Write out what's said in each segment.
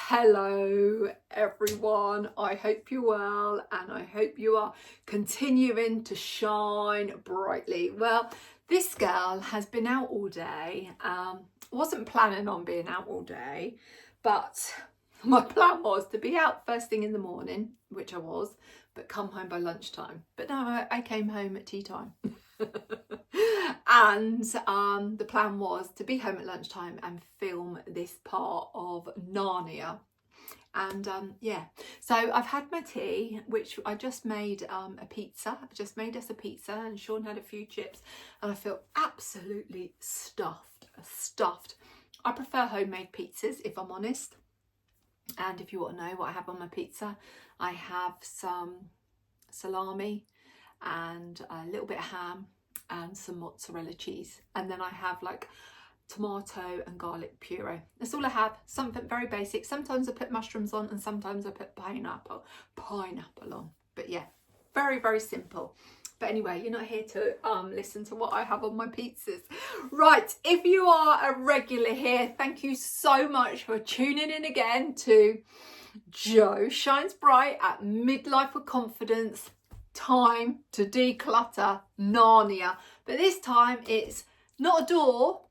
Hello everyone, I hope you're well and I hope you are continuing to shine brightly. Well, this girl has been out all day. Wasn't planning on being out all day, but my plan was to be out first thing in the morning, which I was, but come home by lunchtime. But no, I came home at tea time. And the plan was to be home at lunchtime and film this part of Narnia. And yeah, so I've had my tea, which I just made a pizza. I just made us a pizza and Sean had a few chips and I feel absolutely stuffed. I prefer homemade pizzas, if I'm honest. And if you want to know what I have on my pizza, I have some salami and a little bit of ham and some mozzarella cheese, and then I have like tomato and garlic puree. That's all I have, something very basic. Sometimes I put mushrooms on and sometimes I put pineapple on, but yeah, very simple. But anyway, you're not here to listen to what I have on my pizzas. Right, if you are a regular here, thank you so much for tuning in again to Jo Shines Bright at Midlife with Confidence. Time to declutter Narnia, but this time it's not a door,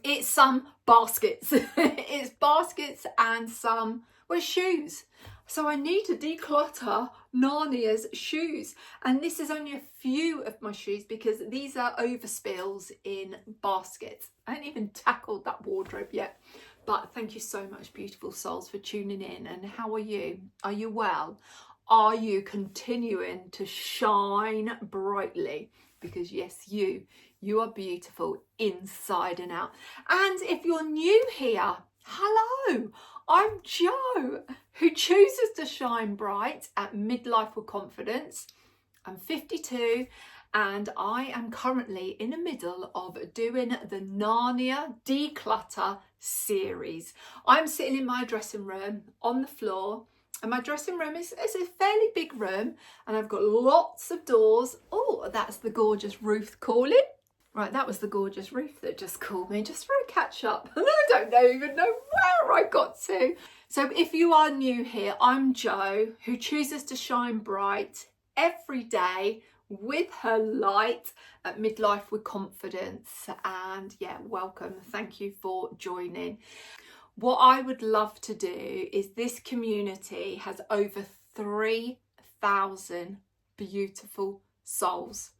it's some baskets. It's baskets and some shoes. So I need to declutter Narnia's shoes, and this is only a few of my shoes because these are overspills in baskets. I haven't even tackled that wardrobe yet. But thank you so much, beautiful souls, for tuning in. And how are you? Are you well? Are you continuing to shine brightly? Because yes, you are beautiful inside and out. And if you're new here, hello, I'm Jo, who chooses to shine bright at Midlife with Confidence. I'm 52 and I am currently in the middle of doing the Narnia Declutter series. I'm sitting in my dressing room on the floor. And my dressing room is a fairly big room and I've got lots of doors. Oh, that's the gorgeous Ruth calling. Right, that was the gorgeous Ruth that just called me just for a catch up. And I don't even know where I got to. So if you are new here, I'm Jo, who chooses to shine bright every day with her light at Midlife with Confidence. And yeah, welcome. Thank you for joining. What I would love to do is, this community has over 3,000 beautiful souls.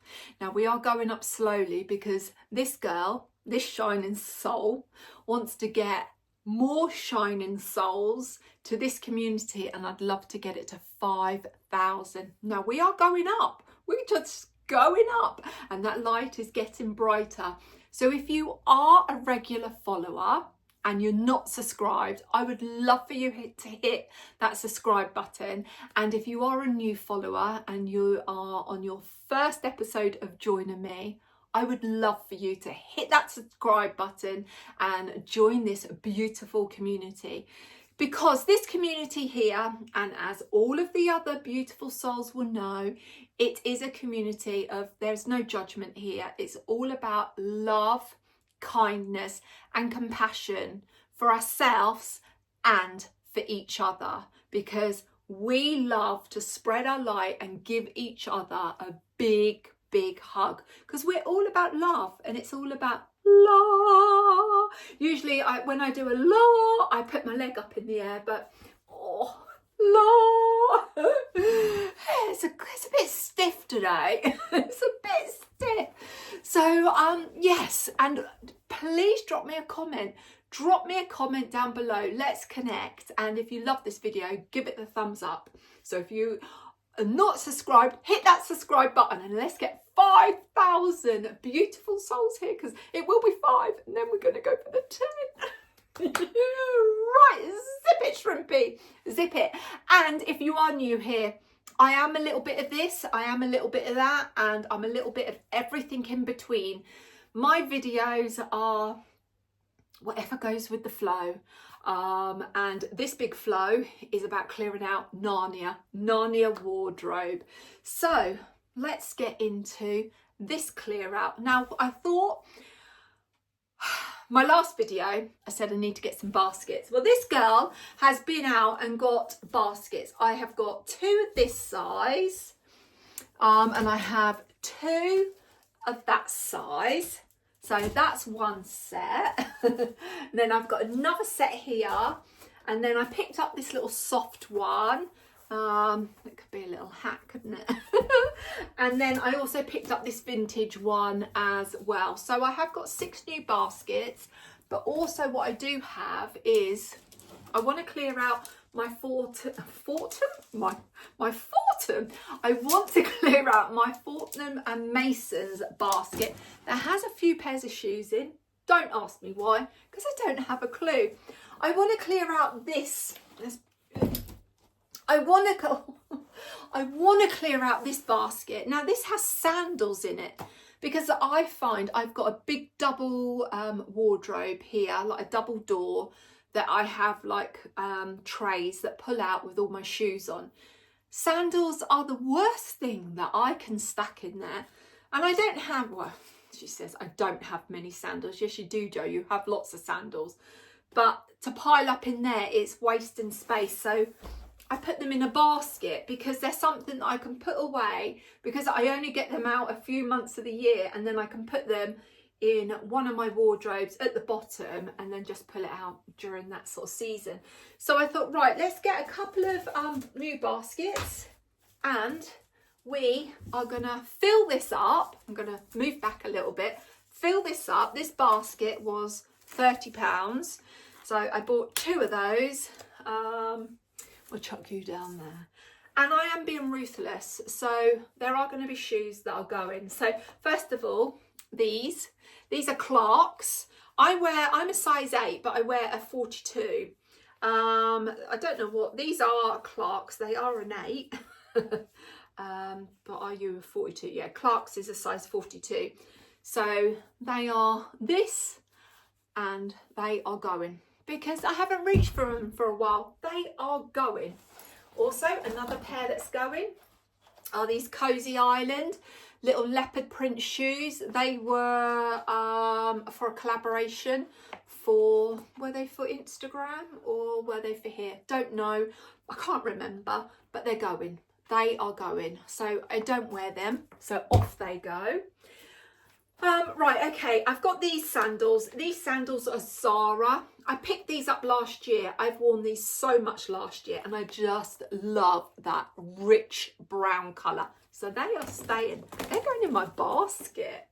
Now we are going up slowly because this girl, this shining soul, wants to get more shining souls to this community, and I'd love to get it to 5,000. Now we are going up. We're just going up and that light is getting brighter. So if you are a regular follower and you're not subscribed, I would love for you to hit that subscribe button. And if you are a new follower and you are on your first episode of joining me, I would love for you to hit that subscribe button and join this beautiful community. Because this community here, and as all of the other beautiful souls will know, it is a community of, there's no judgment here. It's all about love, kindness and compassion for ourselves and for each other, because we love to spread our light and give each other a big hug, because we're all about love and it's all about la. Usually when I do a la, I put my leg up in the air, but oh, la. It's a bit stiff today. It's a bit stiff. So yes, and please drop me a comment. Drop me a comment down below. Let's connect. And if you love this video, give it the thumbs up. So if you are not subscribed, hit that subscribe button and let's get 5,000 beautiful souls here, because it will be 5 and then we're going to go for the 10. Right, zip it, shrimpy, zip it. And if you are new here, I am a little bit of this, I am a little bit of that, and I'm a little bit of everything in between. My videos are whatever goes with the flow. And this big flow is about clearing out Narnia wardrobe. So let's get into this clear out. Now I thought my last video, I said I need to get some baskets. Well, this girl has been out and got baskets. I have got 2 of this size, and I have 2 of that size. So that's one set. And then I've got another set here. And then I picked up this little soft one. It could be a little hat, couldn't it? And then I also picked up this vintage one as well. So I have got 6 new baskets, but also what I do have is I want to clear out my my Fortnum. I want to clear out my Fortnum and Mason's basket that has a few pairs of shoes in. Don't ask me why, because I don't have a clue. I want to clear out this. I want to clear out this basket. Now this has sandals in it because I find I've got a big double wardrobe here, like a double door, that I have like trays that pull out with all my shoes on. Sandals are the worst thing that I can stack in there. And I don't have, well, she says, I don't have many sandals. Yes, you do, Joe. You have lots of sandals. But to pile up in there, it's wasting space. So I put them in a basket because they're something that I can put away, because I only get them out a few months of the year, and then I can put them in one of my wardrobes at the bottom and then just pull it out during that sort of season. So I thought, right, let's get a couple of new baskets, and we are gonna fill this up. I'm gonna move back a little bit, fill this up. This basket was £30, so I bought 2 of those. We'll chuck you down there. And I am being ruthless, so there are going to be shoes that are going. So first of all, these are Clarks. I'm a size 8, but I wear a 42. I don't know what these are. Clarks, they are an 8. But are you a 42? Yeah, Clarks is a size 42. So they are this, and they are going, because I haven't reached for them for a while. They are going. Also, another pair that's going are these Cozy Island little leopard print shoes. They were for a collaboration for, were they for Instagram or were they for here? Don't know. I can't remember, but they're going. They are going. So I don't wear them. So off they go. Right, okay, I've got these sandals. These sandals are Zara. I picked these up last year. I've worn these so much last year, and I just love that rich brown colour. So they are staying. They're going in my basket.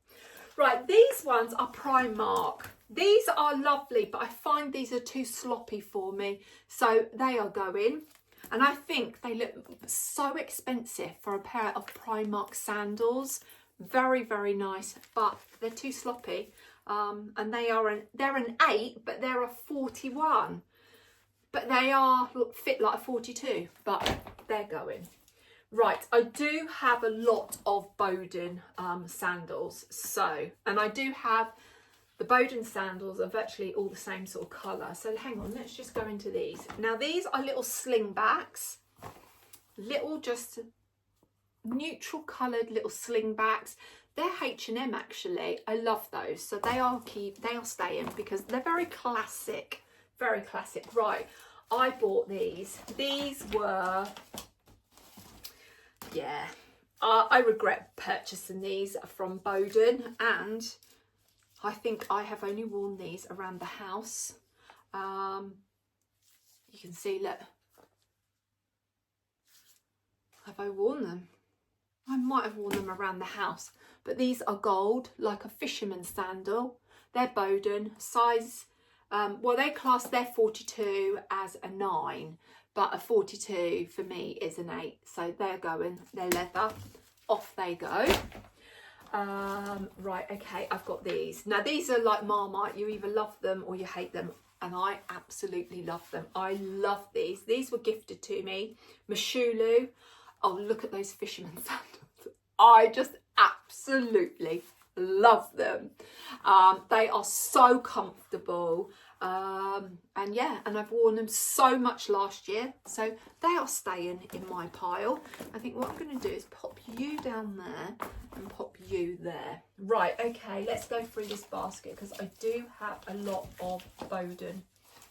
Right, these ones are Primark. These are lovely, but I find these are too sloppy for me. So they are going. And I think they look so expensive for a pair of Primark sandals. Very, very nice, but they're too sloppy. And they're an 8, but they're a 41. But they are fit like a 42, but they're going. Right, I do have a lot of Bowden sandals. So, and I do have the Bowden sandals are virtually all the same sort of colour. So hang on, let's just go into these. Now these are little slingbacks, little just neutral coloured little slingbacks. They're H&M actually. I love those. So they are staying because they're very classic. Very classic. Right, I bought these. These were, yeah, I regret purchasing these from Bowden, and I think I have only worn these around the house. You can see, look. Have I worn them? I might have worn them around the house, but these are gold, like a fisherman's sandal. They're Bowden, size, well, they class their 42 as a 9, but a 42 for me is an 8. So they're going, they're leather, off they go. Right, okay, I've got these. Now these are like Marmite, you either love them or you hate them, and I absolutely love them. I love these. These were gifted to me. Mashulu. Oh, look at those fisherman sandals. I just absolutely love them. They are so comfortable. And yeah, and I've worn them so much last year, so they are staying in my pile. I think what I'm going to do is pop you down there and pop you there. Right, okay, let's go through this basket because I do have a lot of Bowden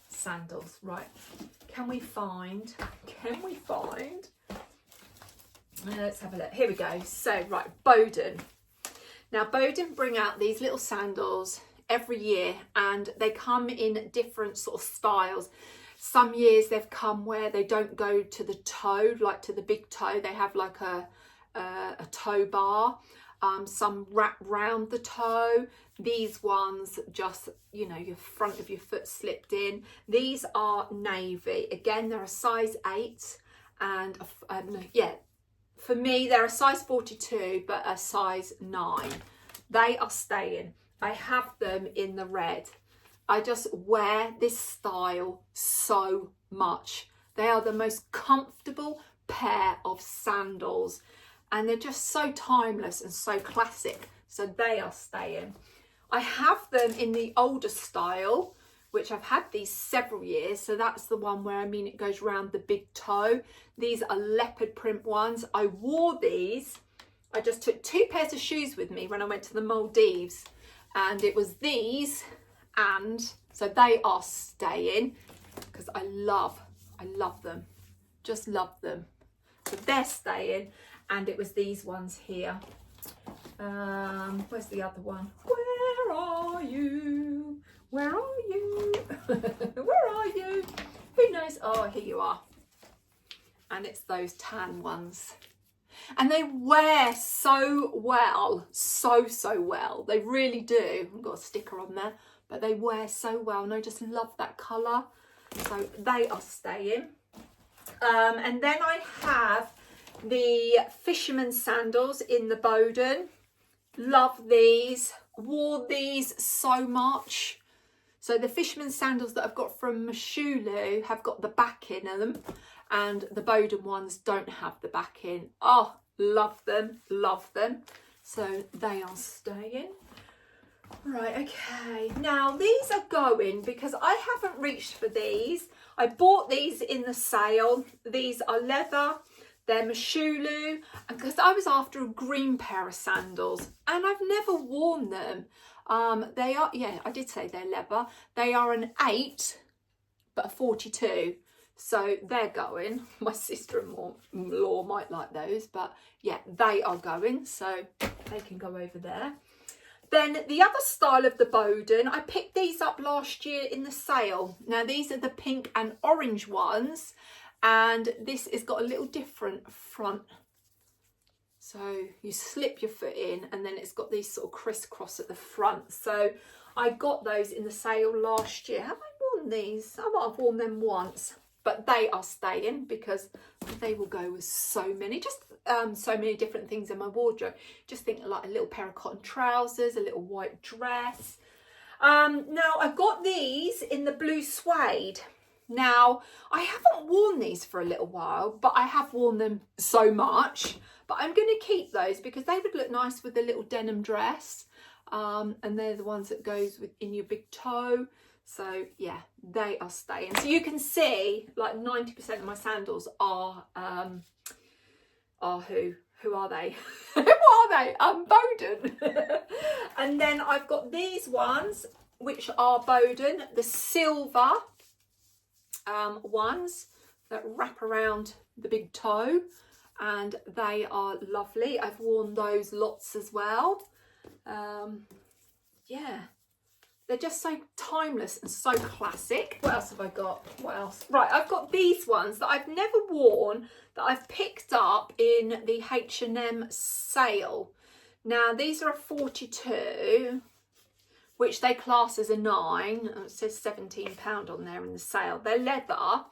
sandals. Right, can we find, let's have a look. Here we go. So, right, Bowden. Now, Bowden bring out these little sandals every year, and they come in different sort of styles. Some years they've come where they don't go to the toe, like to the big toe. They have like a toe bar. Some wrap round the toe. These ones just, you know, your front of your foot slipped in. These are navy. Again, they're a size 8, and yeah, for me they're a size 42 but a size 9. They are staying. I have them in the red. I just wear this style so much. They are the most comfortable pair of sandals, and they're just so timeless and so classic. So they are staying. I have them in the older style, which I've had these several years. So that's the one where, I mean, it goes round the big toe. These are leopard print ones. I wore these. I just took 2 pairs of shoes with me when I went to the Maldives, and it was these, and so they are staying because I love them, just love them. So they're staying, and it was these ones here. Where's the other one? Where are you? Where are you? Where are you? Who knows? Oh, here you are. And it's those tan ones. And they wear so well, so well. They really do. I've got a sticker on there, but they wear so well, and I just love that colour. So they are staying. And then I have the fisherman sandals in the Bowden. Love these. Wore these so much. So the fisherman sandals that I've got from Mashulu have got the back in them, and the Bowden ones don't have the back in. Oh, love them, love them. So they are staying. Right, okay. Now these are going because I haven't reached for these. I bought these in the sale. These are leather. They're Mashulu, and because I was after a green pair of sandals, and I've never worn them. They are, yeah, I did say they're leather. They are an 8, but a 42. So they're going. My sister-in-law might like those, but yeah, they are going. So they can go over there. Then the other style of the Bowden, I picked these up last year in the sale. Now these are the pink and orange ones, and this has got a little different front. So you slip your foot in, and then it's got these sort of crisscross at the front. So I got those in the sale last year. Have I worn these? I might have worn them once, but they are staying because they will go with so many, so many different things in my wardrobe. Just think like a little pair of cotton trousers, a little white dress. Now I've got these in the blue suede. Now I haven't worn these for a little while, but I have worn them so much. But I'm going to keep those because they would look nice with a little denim dress. And they're the ones that goes with in your big toe. So yeah, they are staying. So you can see like 90% of my sandals are who? Who are they? Who are they? Bowden. And then I've got these ones, which are Bowden, the silver ones that wrap around the big toe, and they are lovely. I've worn those lots as well. Yeah, they're just so timeless and so classic. What else have I got? What else? Right, I've got these ones that I've never worn that I've picked up in the H&M sale. Now these are a 42, which they class as a 9. It says £17 on there in the sale. They're leather,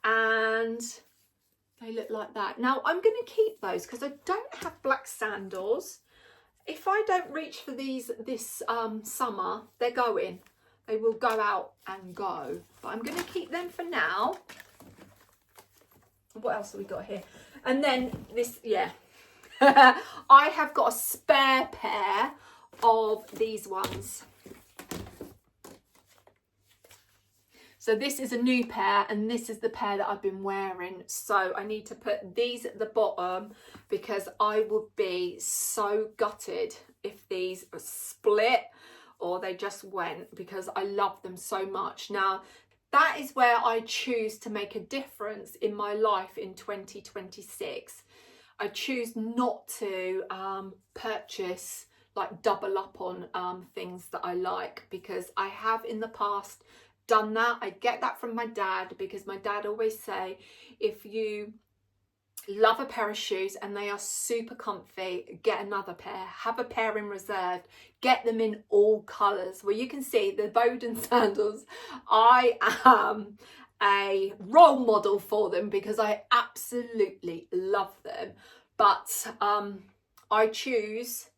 and they look like that. Now I'm going to keep those because I don't have black sandals. If I don't reach for these this summer, they're going. They will go out and go. But I'm going to keep them for now. What else have we got here? And then this, yeah. I have got a spare pair of these ones. So this is a new pair, and this is the pair that I've been wearing. So I need to put these at the bottom because I would be so gutted if these split or they just went, because I love them so much. Now, that is where I choose to make a difference in my life in 2026. I choose not to purchase, like double up on things that I like, because I have in the past done that. I get that from my dad, because my dad always say, if you love a pair of shoes and they are super comfy, get another pair, have a pair in reserve, get them in all colours. Well, you can see the Bowden sandals, I am a role model for them because I absolutely love them, but I choose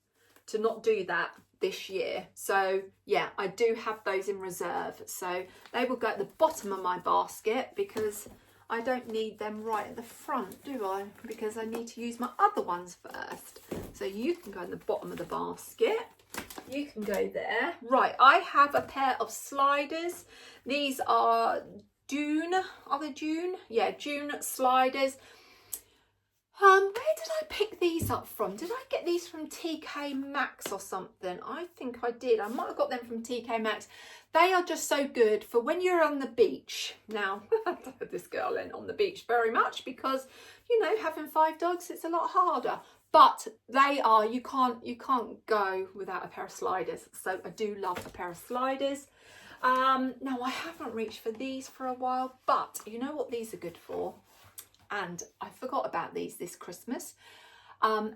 to not do that this year. So yeah, I do have those in reserve, so they will go at the bottom of my basket because I don't need them right at the front, do I? Because I need to use my other ones first. So you can go in the bottom of the basket. You can go there. Right, I have a pair of sliders. These are Dune. Are they Dune? Yeah, Dune sliders. Where did I pick these up from? Did I get these from TK Maxx or something? I think I did. I might have got them from TK Maxx. They are just so good for when you're on the beach. Now, this girl ain't on the beach very much because, you know, having 5 dogs, it's a lot harder. But they are, you can't go without a pair of sliders. So I do love a pair of sliders. Now, I haven't reached for these for a while, but you know what these are good for? And I forgot about these this Christmas.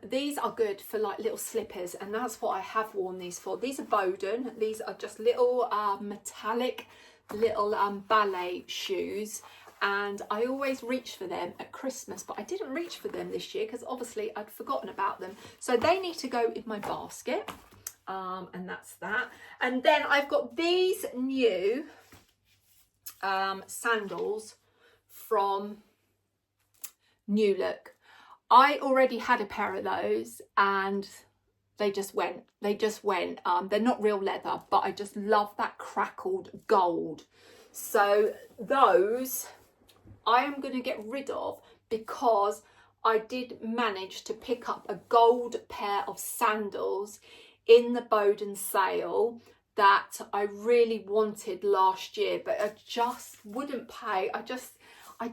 These are good for like little slippers, and that's what I have worn these for. These are Bowden. These are just little metallic little ballet shoes, and I always reach for them at Christmas, but I didn't reach for them this year because obviously I'd forgotten about them. So they need to go in my basket, and that's that. And then I've got these new sandals from New Look. I already had a pair of those and they just went. They're not real leather, but I just love that crackled gold. So those I am going to get rid of because I did manage to pick up a gold pair of sandals in the Bowden sale that I really wanted last year, but I just wouldn't pay. I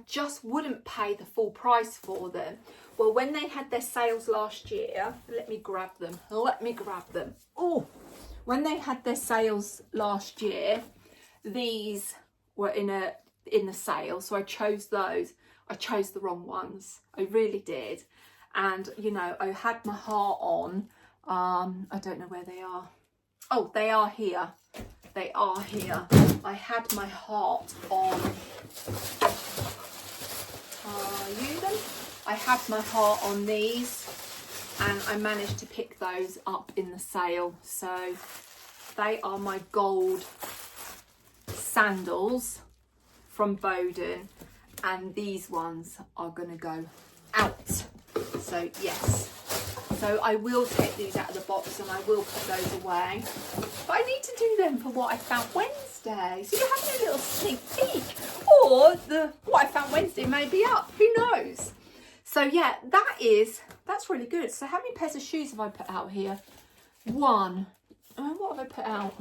just wouldn't pay the full price for them. Well, when they had their sales last year, let me grab them. Oh, when they had their sales last year, these were in the sale, so I chose those. I chose the wrong ones. I really did. And, you know, I had my heart on, I don't know where they are. Oh, they are here. They are here. I had my heart on, I had my heart on these, and I managed to pick those up in the sale. So they are my gold sandals from Bowden, and these ones are going to go out. So yes, so I will take these out of the box and I will put those away, but I need to do them for what I found Wednesday, so you're having a little sneak peek, or the what I found Wednesday may be up, who knows. So yeah, that's really good. So how many pairs of shoes have I put out here? One. What have I put out?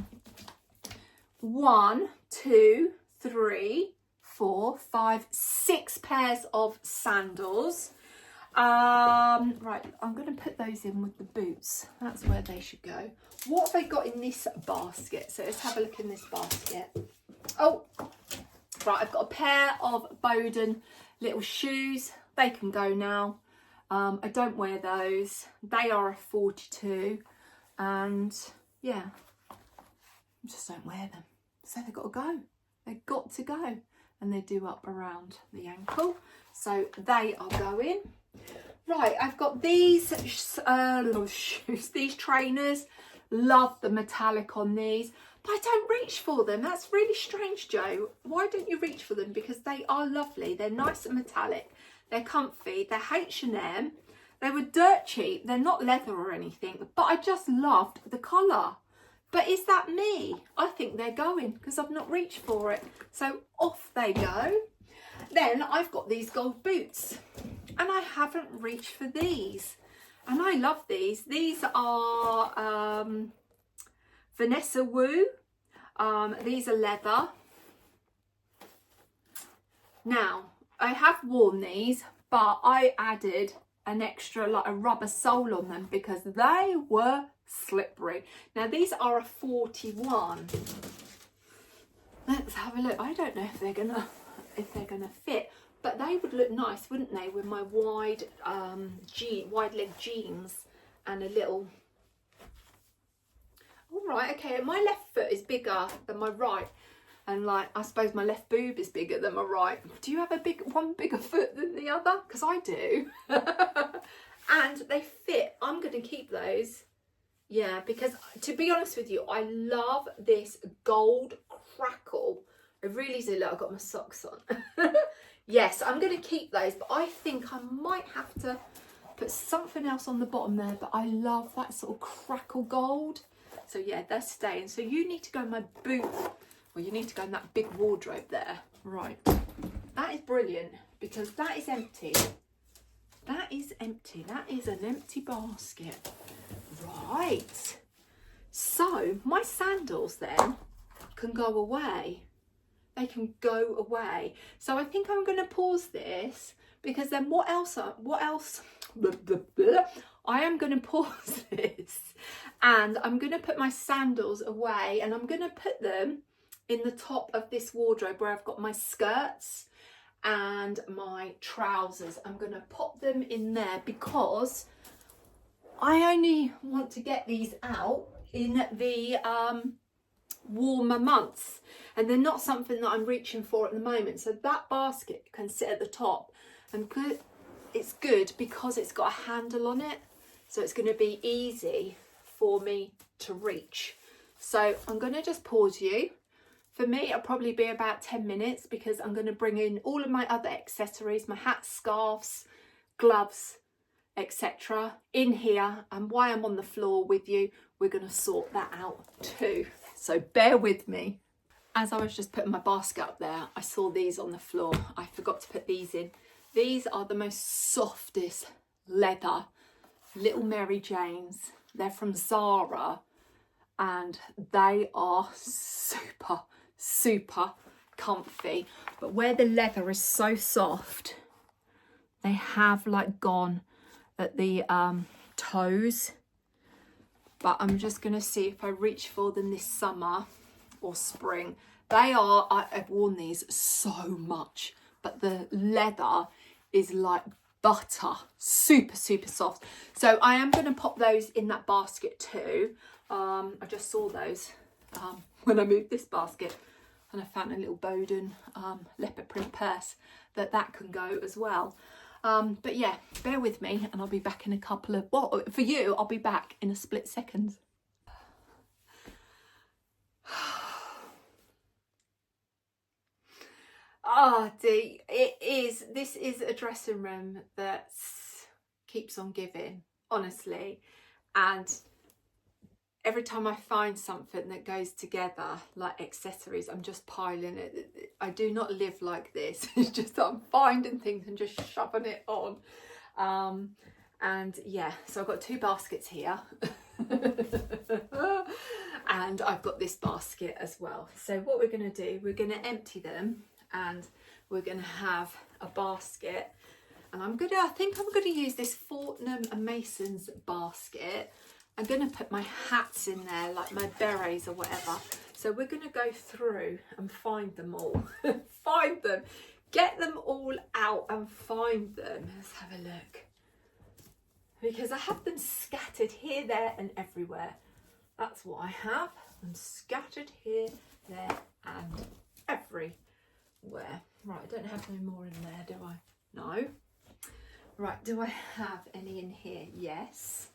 1, 2, 3, 4, 5, 6 pairs of sandals. Right, I'm going to put those in with the boots. That's where they should go. What have I got in this basket? So let's have a look in this basket. Oh, right, I've got a pair of Bowden little shoes. They can go now. I don't wear those. They are a 42, and yeah, I just don't wear them. So they've got to go. They've got to go, and they do up around the ankle. So they are going. Right, I've got these little shoes, these trainers. Love the metallic on these, but I don't reach for them. That's really strange, Jo. Why don't you reach for them? Because they are lovely. They're nice and metallic. They're comfy. They're H&M. They were dirt cheap. They're not leather or anything, but I just loved the colour. But is that me? I think they're going because I've not reached for it. So off they go. Then I've got these gold boots and I haven't reached for these. And I love these. These are Vanessa Wu. These are leather. Now, I have worn these, but I added an extra, like a rubber sole on them because they were slippery. Now, these are a 41. Let's have a look. I don't know if they're gonna fit, but they would look nice, wouldn't they, with my wide leg jeans and a little. All right, okay. My left foot is bigger than my right. And like, I suppose my left boob is bigger than my right. Do you have one bigger foot than the other? Because I do. And they fit. I'm going to keep those. Yeah, because to be honest with you, I love this gold crackle. I really do. Look, I've got my socks on. Yes, I'm going to keep those. But I think I might have to put something else on the bottom there. But I love that sort of crackle gold. So yeah, they're staying. So you need to go in my boot. Well, you need to go in that big wardrobe there. Right. That is brilliant because that is empty. That is empty. That is an empty basket. Right. So my sandals then can go away. They can go away. So I think I'm going to pause this because then what else? I am going to pause this and I'm going to put my sandals away and I'm going to put them in the top of this wardrobe where I've got my skirts and my trousers. I'm going to pop them in there because I only want to get these out in the warmer months and they're not something that I'm reaching for at the moment. So that basket can sit at the top and it's good because it's got a handle on it. So it's going to be easy for me to reach. So I'm going to just pause you. For me, it'll probably be about 10 minutes because I'm going to bring in all of my other accessories, my hats, scarves, gloves, etc. in here. And while I'm on the floor with you, we're going to sort that out too. So bear with me. As I was just putting my basket up there, I saw these on the floor. I forgot to put these in. These are the most softest leather little Mary Janes. They're from Zara and they are super comfy, but where the leather is so soft, they have like gone at the toes. But I'm just going to see if I reach for them this summer or spring. I've worn these so much, but the leather is like butter, super soft. So I am going to pop those in that basket too. I just saw those when I moved this basket and I found a little Bowden leopard print purse that can go as well. But yeah, bear with me and I'll be back in a couple of, well, for you, I'll be back in a split second. Ah, Dee, this is a dressing room that keeps on giving, honestly. And every time I find something that goes together, like accessories, I'm just piling it. I do not live like this. It's just that I'm finding things and just shoving it on. And yeah, so I've got two baskets here. And I've got this basket as well. So what we're going to do, we're going to empty them and we're going to have a basket. And I think I'm going to use this Fortnum & Mason's basket. I'm going to put my hats in there, like my berets or whatever. So we're going to go through and find them all. Find them. Get them all out and find them. Let's have a look. Because I have them scattered here, there and everywhere. That's what I have. I'm scattered here, there and everywhere. Right, I don't have no more in there, do I? No. Right, do I have any in here? Yes.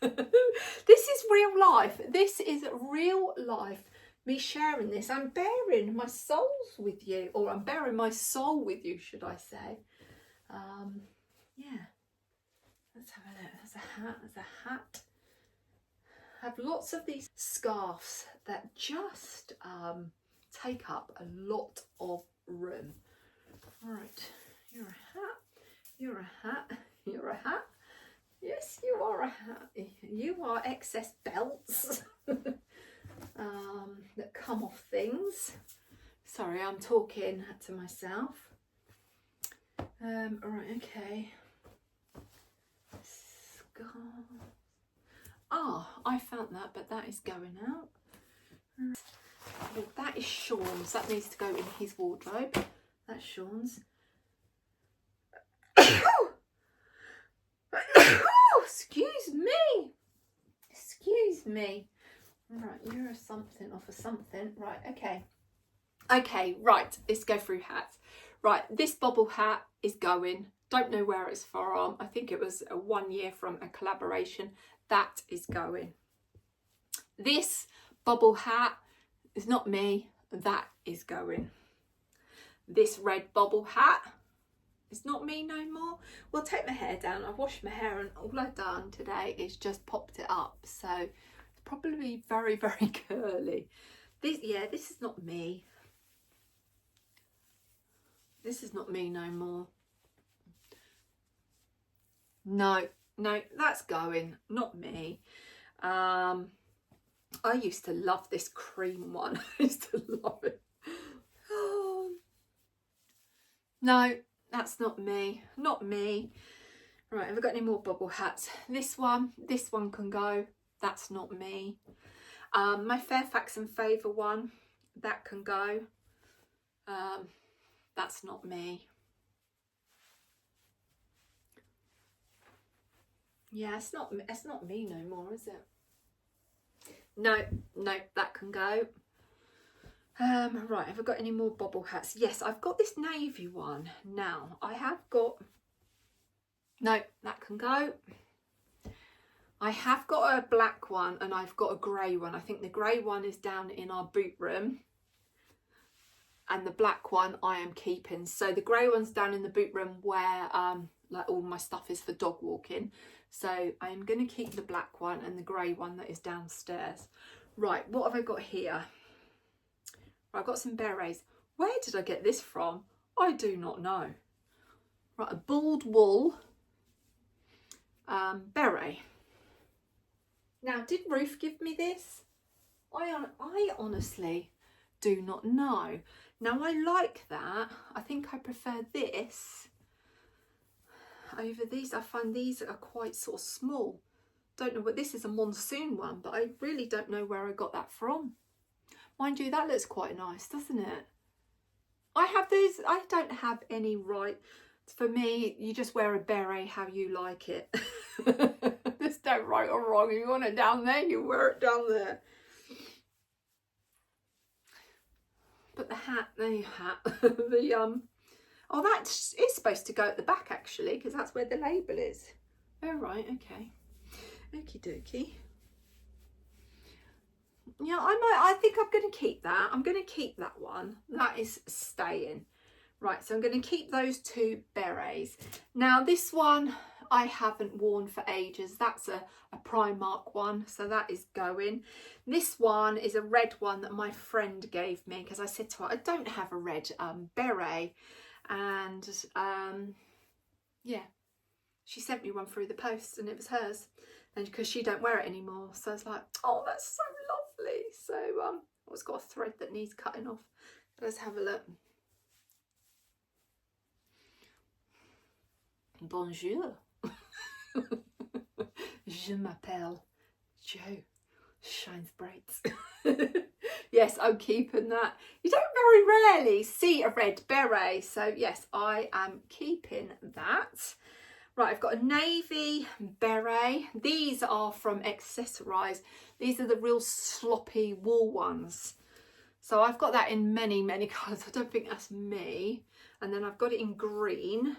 This is real life. This is real life. Me sharing this. I'm bearing my souls with you, or I'm bearing my soul with you, should I say. Yeah. Let's have a look. There's a hat. There's a hat. have lots of these scarves that just take up a lot of room. Right, you're a hat, you're a hat, you're a hat. Yes, you are a hat. You are excess belts that come off things. Sorry, I'm talking to myself. Right, okay. Ah, I found that, but that is going out. Well, that is Sean's. That needs to go in his wardrobe. That's Sean's. Excuse me. Excuse me. Right, you're a something off of something. Right, okay. Okay, right, let's go through hats. Right, this bobble hat is going. Don't know where it's from. I think it was 1 year from a collaboration. That is going. This bobble hat is not me. That is going. This red bobble hat is not me no more. Well, take my hair down. I've washed my hair and all I've done today is just popped it up. So it's probably very, very curly. This is not me. This is not me no more. No, that's going, not me. I used to love this cream one. I used to love it. Oh. No, that's not me. Not me. Right, have I got any more bobble hats? This one can go. That's not me. My Fairfax and Favour one, that can go. That's not me. Yeah, it's not me no more, is it? No, that can go. Right, have I got any more bobble hats? Yes, I've got this navy one now. I have got, no, that can go. I have got a black one and I've got a grey one. I think the grey one is down in our boot room and the black one I am keeping. So the grey one's down in the boot room where like all my stuff is for dog walking. So I am going to keep the black one and the grey one that is downstairs. Right, what have I got here? I've got some berets. Where did I get this from? I do not know. Right, a bald wool beret. Now, did Ruth give me this? I honestly do not know. Now, I like that. I think I prefer this over these. I find these are quite sort of small. Don't know what this is, a monsoon one, but I really don't know where I got that from. Mind you, that looks quite nice, doesn't it? I have these, I don't have any right. For me, you just wear a beret how you like it. There's no right or wrong. If you want it down there, you wear it down there. But the hat, oh, that is supposed to go at the back actually, because that's where the label is. Oh, right, okay. Okie dokie. Yeah, I think I'm going to keep that. I'm going to keep that one. That is staying. Right, so I'm going to keep those two berets. Now, this one I haven't worn for ages. That's a Primark one, so that is going. This one is a red one that my friend gave me because I said to her, I don't have a red beret. And yeah, she sent me one through the post and it was hers. And because she don't wear it anymore. So I was like, oh, that's so lovely. So it's got a thread that needs cutting off. Let's have a look. Bonjour. Je m'appelle Joe. Shines bright. Yes, I'm keeping that. You don't very rarely see a red beret. So yes, I am keeping that. Right, I've got a navy beret. These are from Accessorize. These are the real sloppy wool ones. So I've got that in many, many colours. I don't think that's me. And then I've got it in green.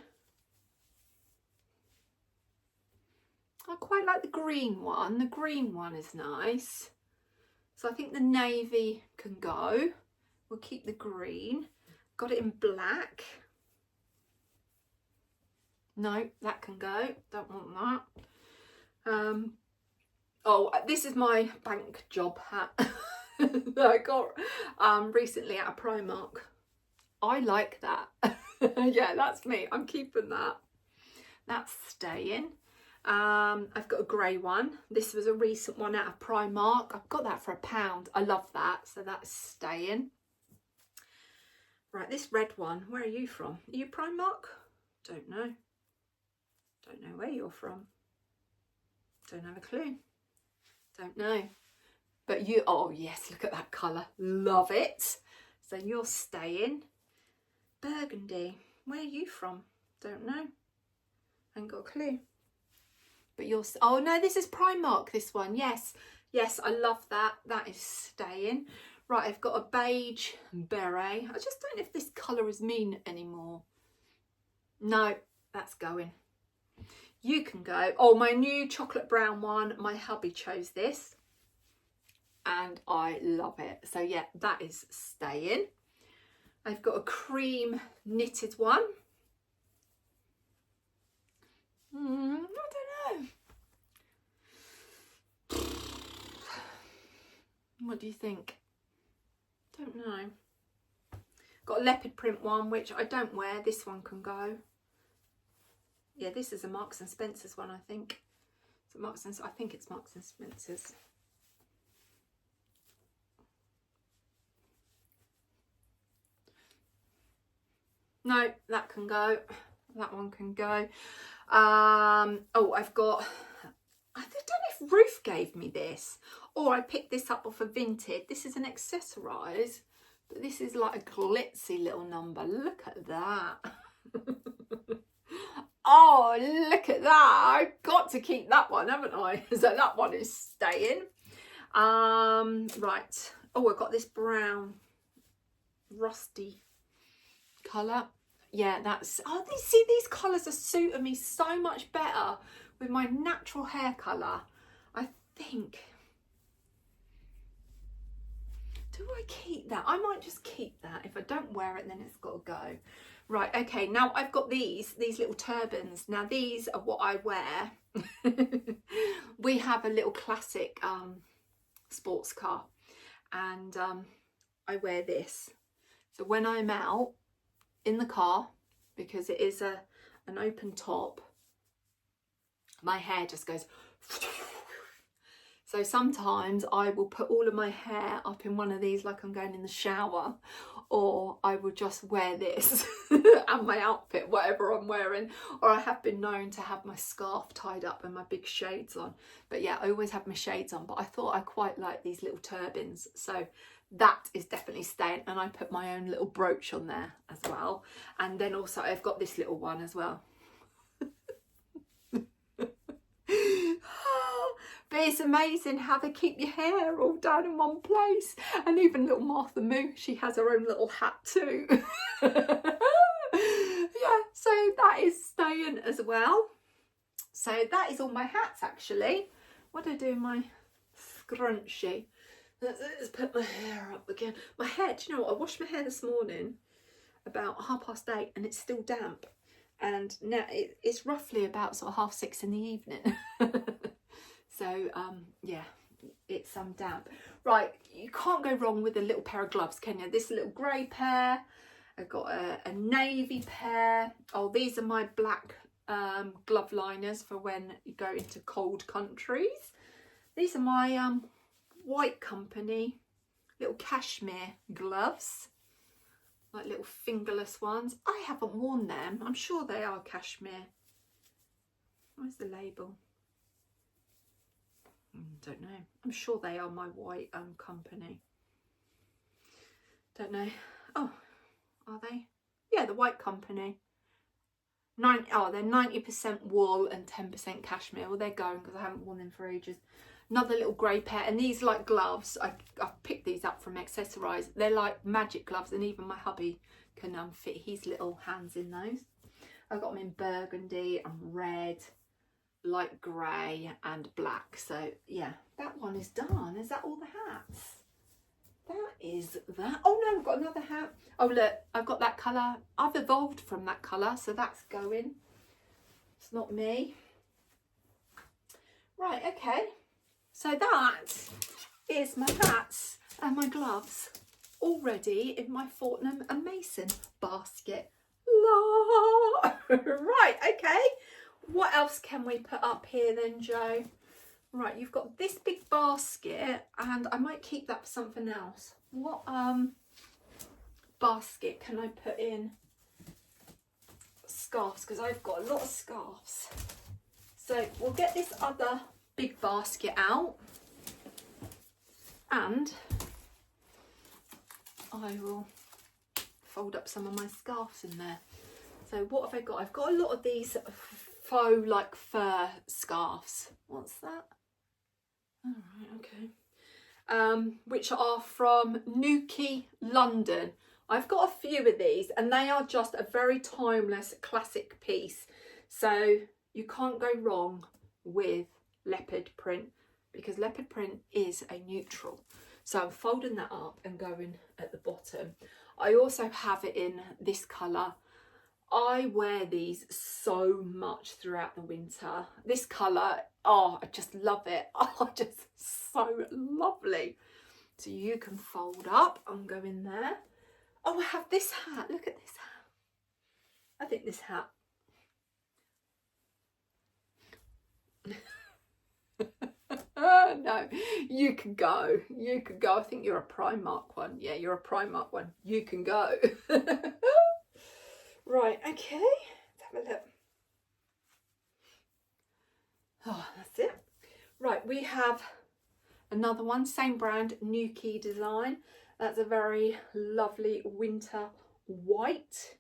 I quite like the green one. The green one is nice. So I think the navy can go. We'll keep the green. Got it in black. No, that can go. Don't want that. Oh, this is my bank job hat that I got recently at a Primark. I like that. Yeah, that's me. I'm keeping that. That's staying. I've got a grey one. This was a recent one out of Primark. I've got that for £1. I love that. So that's staying. Right, this red one. Where are you from? Are you Primark? Don't know. Don't know where you're from. Don't have a clue. Don't know. But you, oh yes, look at that colour. Love it. So you're staying. Burgundy. Where are you from? Don't know. Ain't got a clue. But you're, oh no, this is Primark, this one. Yes, yes, I love that. That is staying. Right, I've got a beige beret. I just don't know if this colour is mean anymore. No, that's going. You can go. Oh, my new chocolate brown one. My hubby chose this. And I love it. So yeah, that is staying. I've got a cream knitted one. I don't know. What do you think? Don't know. Got a leopard print one, which I don't wear. This one can go. Yeah, this is a Marks and Spencer's one, I think. So I think it's Marks and Spencer's. No, that can go. That one can go. Oh, I've got, I don't know if Ruth gave me this or I picked this up off of Vinted. This is an accessorise, but this is like a glitzy little number. Look at that. Oh, look at that. I've got to keep that one, haven't I? So that one is staying. Right. Oh, I've got this brown rusty colour. Yeah, that's, oh, see, these colours are suiting me so much better with my natural hair colour. I think, do I keep that? I might just keep that. If I don't wear it, then it's got to go. Right, okay, now I've got these little turbans. Now these are what I wear. We have a little classic sports car, and I wear this. So when I'm out in the car, because it is an open top, my hair just goes. So sometimes I will put all of my hair up in one of these like I'm going in the shower, or I will just wear this and my outfit, whatever I'm wearing, or I have been known to have my scarf tied up and my big shades on. But yeah, I always have my shades on, but I thought I quite like these little turbans. So that is definitely staying, and I put my own little brooch on there as well. And then also I've got this little one as well. But it's amazing how they keep your hair all down in one place. And even little Martha Moo, she has her own little hat too. Yeah, so that is staying as well. So that is all my hats actually. What do I do in my scrunchie? Let's put my hair up again. My hair, do you know what? I washed my hair this morning about 8:30 and it's still damp. And now it's roughly about sort of 6:30 in the evening. So yeah, it's damp. Right, you can't go wrong with a little pair of gloves, can you? This little grey pair. I've got a navy pair. Oh, these are my black glove liners for when you go into cold countries. These are my White Company little cashmere gloves, like little fingerless ones. I haven't worn them. I'm sure they are cashmere. Where's the label? Don't know. I'm sure they are my White Company. Don't know. Oh, are they? Yeah, the White Company. They're 90% wool and 10% cashmere. Well, they're going because I haven't worn them for ages. Another little grey pair, and these like gloves. I picked these up from Accessorise. They're like magic gloves, and even my hubby can fit his little hands in those. I've got them in burgundy and red, light grey and black. So yeah, that one is done. Is that all the hats? That is that. Oh no, I've got another hat. Oh look, I've got that colour. I've evolved from that colour, so that's going. It's not me. Right, okay. So that is my hats and my gloves already in my Fortnum and Mason basket. La! Right, okay. What else can we put up here then, Jo? Right, you've got this big basket, and I might keep that for something else. What basket can I put in scarves? Because I've got a lot of scarves. So we'll get this other big basket out, and I will fold up some of my scarves in there. So what have I got? I've got a lot of these faux like fur scarves. What's that? All right, okay. Which are from Nuki, London. I've got a few of these, and they are just a very timeless classic piece. So you can't go wrong with leopard print, because leopard print is a neutral. So I'm folding that up and going at the bottom. I also have it in this colour. I wear these so much throughout the winter. This colour, oh, I just love it. Oh, just so lovely. So you can fold up and go in there. Oh, I have this hat. Look at this hat. I think this hat. No, you can go. You can go. I think you're a Primark one. Yeah, you're a Primark one. You can go. Right, okay. Let's have a look. Oh, that's it. Right, we have another one, same brand, Nuki design. That's a very lovely winter white.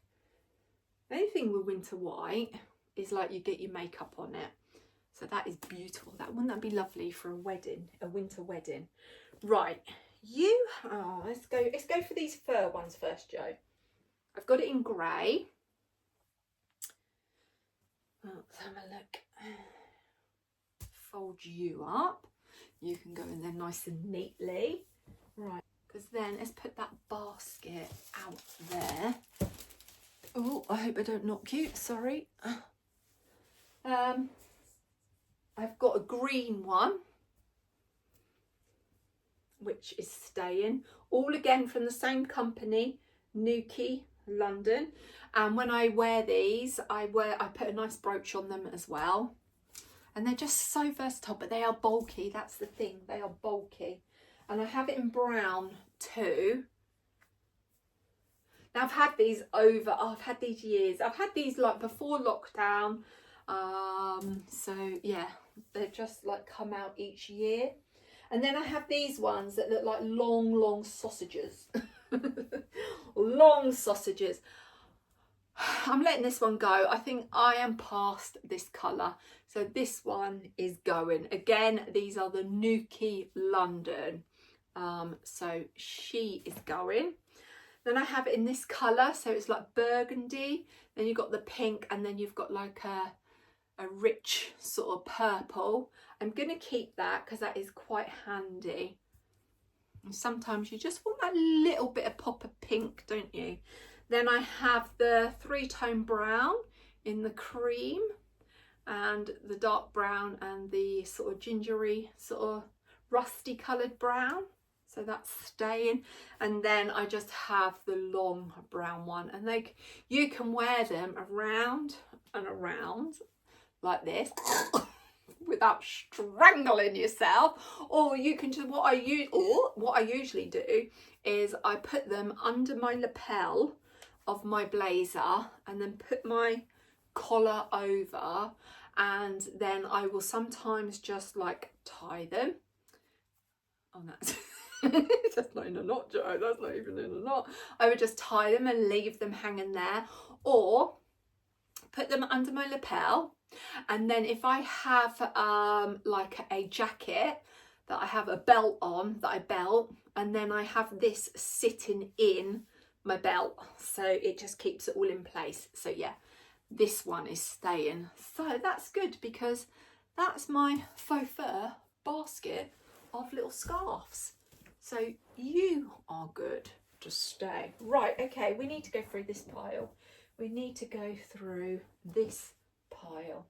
The only thing with winter white is like you get your makeup on it. So that is beautiful. Wouldn't that be lovely for a wedding, a winter wedding? Right, let's go for these fur ones first, Jo. I've got it in grey. Let's have a look. Fold you up. You can go in there nice and neatly. Right, because then let's put that basket out there. Oh, I hope I don't knock you, sorry. I've got a green one, which is staying. All again from the same company, Nuki, London. And when I wear these, I put a nice brooch on them as well. And they're just so versatile, but they are bulky. That's the thing, they are bulky. And I have it in brown too. Now I've had these I've had these years. I've had these like before lockdown. So yeah, they've just like come out each year. And then I have these ones that look like long sausages. Long sausages. I'm letting this one go. I think I am past this colour. So this one is going. Again, these are the Nuki London. So she is going. Then I have it in this colour. So it's like burgundy. Then you've got the pink, and then you've got like a rich sort of purple. I'm going to keep that because that is quite handy. And sometimes you just want that little bit of pop of pink, don't you? Then I have the 3-tone brown in the cream, and the dark brown, and the sort of gingery, sort of rusty coloured brown. So that's staying. And then I just have the long brown one, and you can wear them around and around like this without strangling yourself, or you can just, what I usually do is I put them under my lapel of my blazer, and then put my collar over, and then I will sometimes just like tie them. Oh, that's that's not in a knot, Jo. That's not even in a knot. I would just tie them and leave them hanging there, or put them under my lapel. And then if I have like a jacket that I have a belt on, that I belt, and then I have this sitting in my belt, so it just keeps it all in place. So yeah, this one is staying. So that's good, because that's my faux fur basket of little scarves. So you are good to stay. Right, okay, we need to go through this pile. We need to go through this pile.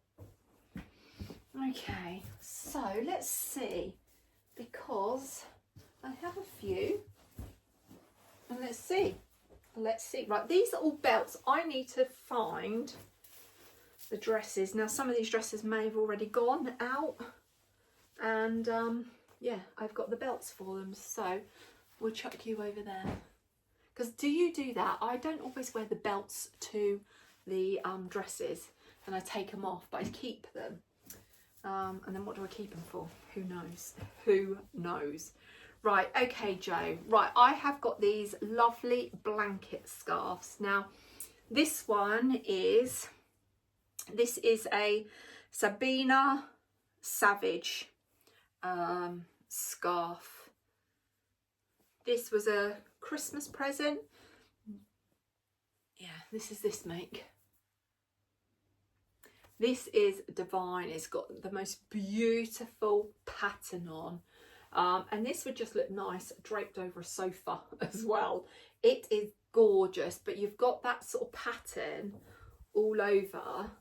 Okay, so let's see. because I have a few. And let's see. Right, these are all belts. I need to find the dresses. Now, some of these dresses may have already gone out. And yeah, I've got the belts for them. So we'll chuck you over there. Because do you do that? I don't always wear the belts to the dresses. And I take them off, but I keep them. And then what do I keep them for? Who knows? Who knows? Right, okay, Jo. Right, I have got these lovely blanket scarves. Now, this is a Sabina Savage scarf. This was a Christmas present. Yeah, this is this make. This is divine. It's got the most beautiful pattern on. And this would just look nice draped over a sofa as well. It is gorgeous, but you've got that sort of pattern all over.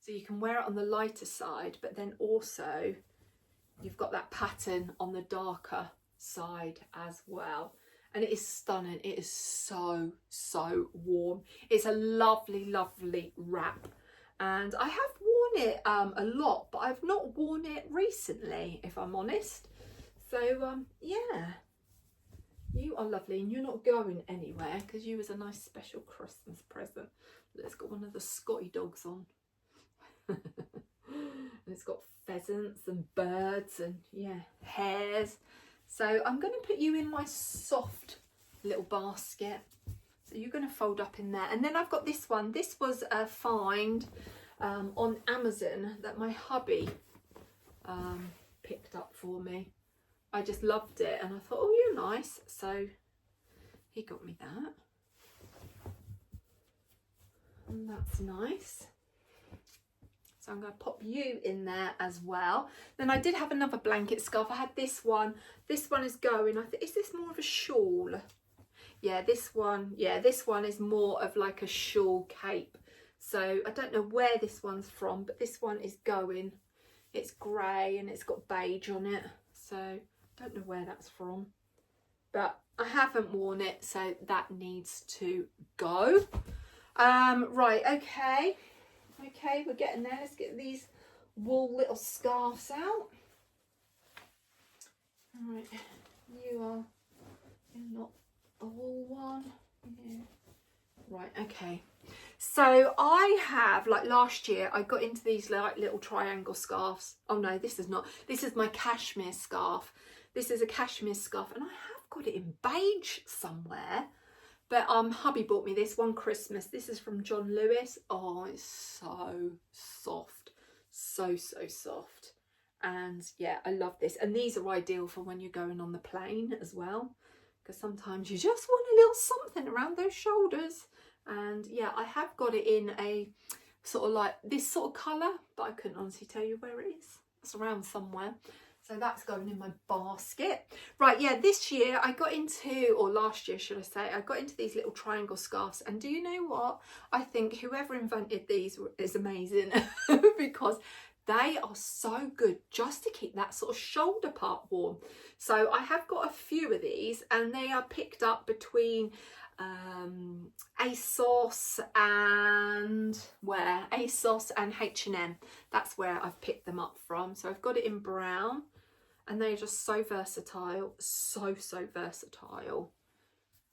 So you can wear it on the lighter side, but then also you've got that pattern on the darker side as well. And it is stunning. It is so, so warm. It's a lovely, lovely wrap. And I have worn it a lot, but I've not worn it recently, if I'm honest. So, yeah, you are lovely, and you're not going anywhere because you was a nice special Christmas present. It's got one of the Scotty dogs on. And it's got pheasants and birds and, yeah, hares. So I'm going to put you in my soft little basket. So you're going to fold up in there. And then I've got this one. This was a find on Amazon that my hubby picked up for me. I just loved it and I thought, oh, you're nice. So he got me that. And that's nice. So I'm going to pop you in there as well. Then I did have another blanket scarf. I had this one. This one is going. I think, is this more of a shawl? Yeah, this one. Yeah, this one is more of like a shawl cape. So I don't know where this one's from, but this one is going. It's grey and it's got beige on it. So don't know where that's from, but I haven't worn it, so that needs to go. Right, okay, we're getting there. Let's get these wool little scarves out. All right, you're not a wool one. Yeah. Right, okay. So I have, like last year, I got into these like little triangle scarves. Oh no, this is not. This is my cashmere scarf. This is a cashmere scarf, and I have got it in beige somewhere. But hubby bought me this one Christmas. This is from John Lewis. Oh, it's so soft. So, so soft. And yeah, I love this. And these are ideal for when you're going on the plane as well, because sometimes you just want a little something around those shoulders. And yeah, I have got it in a sort of like this sort of colour, but I couldn't honestly tell you where it is. It's around somewhere. So that's going in my basket. Right, yeah, this year I got into, or last year should I say, I got into these little triangle scarves. And do you know what? I think whoever invented these is amazing because they are so good just to keep that sort of shoulder part warm. So I have got a few of these, and they are picked up between ASOS and ASOS and H&M. That's where I've picked them up from. So I've got it in brown, and they're just so versatile, so versatile.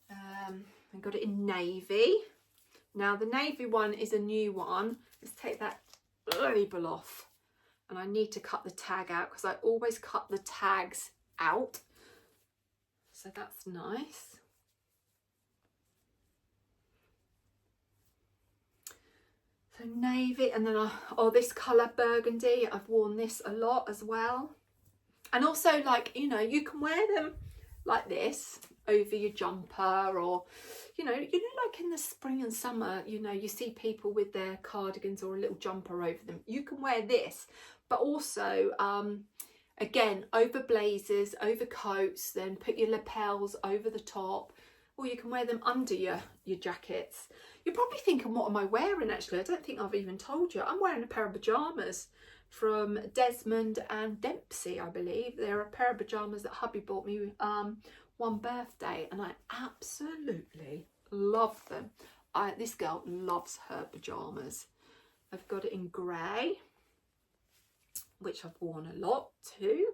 I got it in navy. Now the navy one is a new one. Let's take that label off, and I need to cut the tag out because I always cut the tags out. So that's nice. So navy, and then this colour burgundy, I've worn this a lot as well. And also, like, you know, you can wear them like this over your jumper, or you know like in the spring and summer, you know, you see people with their cardigans or a little jumper over them. You can wear this, but also again, over blazers, over coats, then put your lapels over the top, or you can wear them under your jackets. You're probably thinking, what am I wearing? Actually, I don't think I've even told you. I'm wearing a pair of pajamas from Desmond and Dempsey, I believe. They're a pair of pyjamas that hubby bought me one birthday, and I absolutely love them. This girl loves her pyjamas. I've got it in grey, which I've worn a lot too.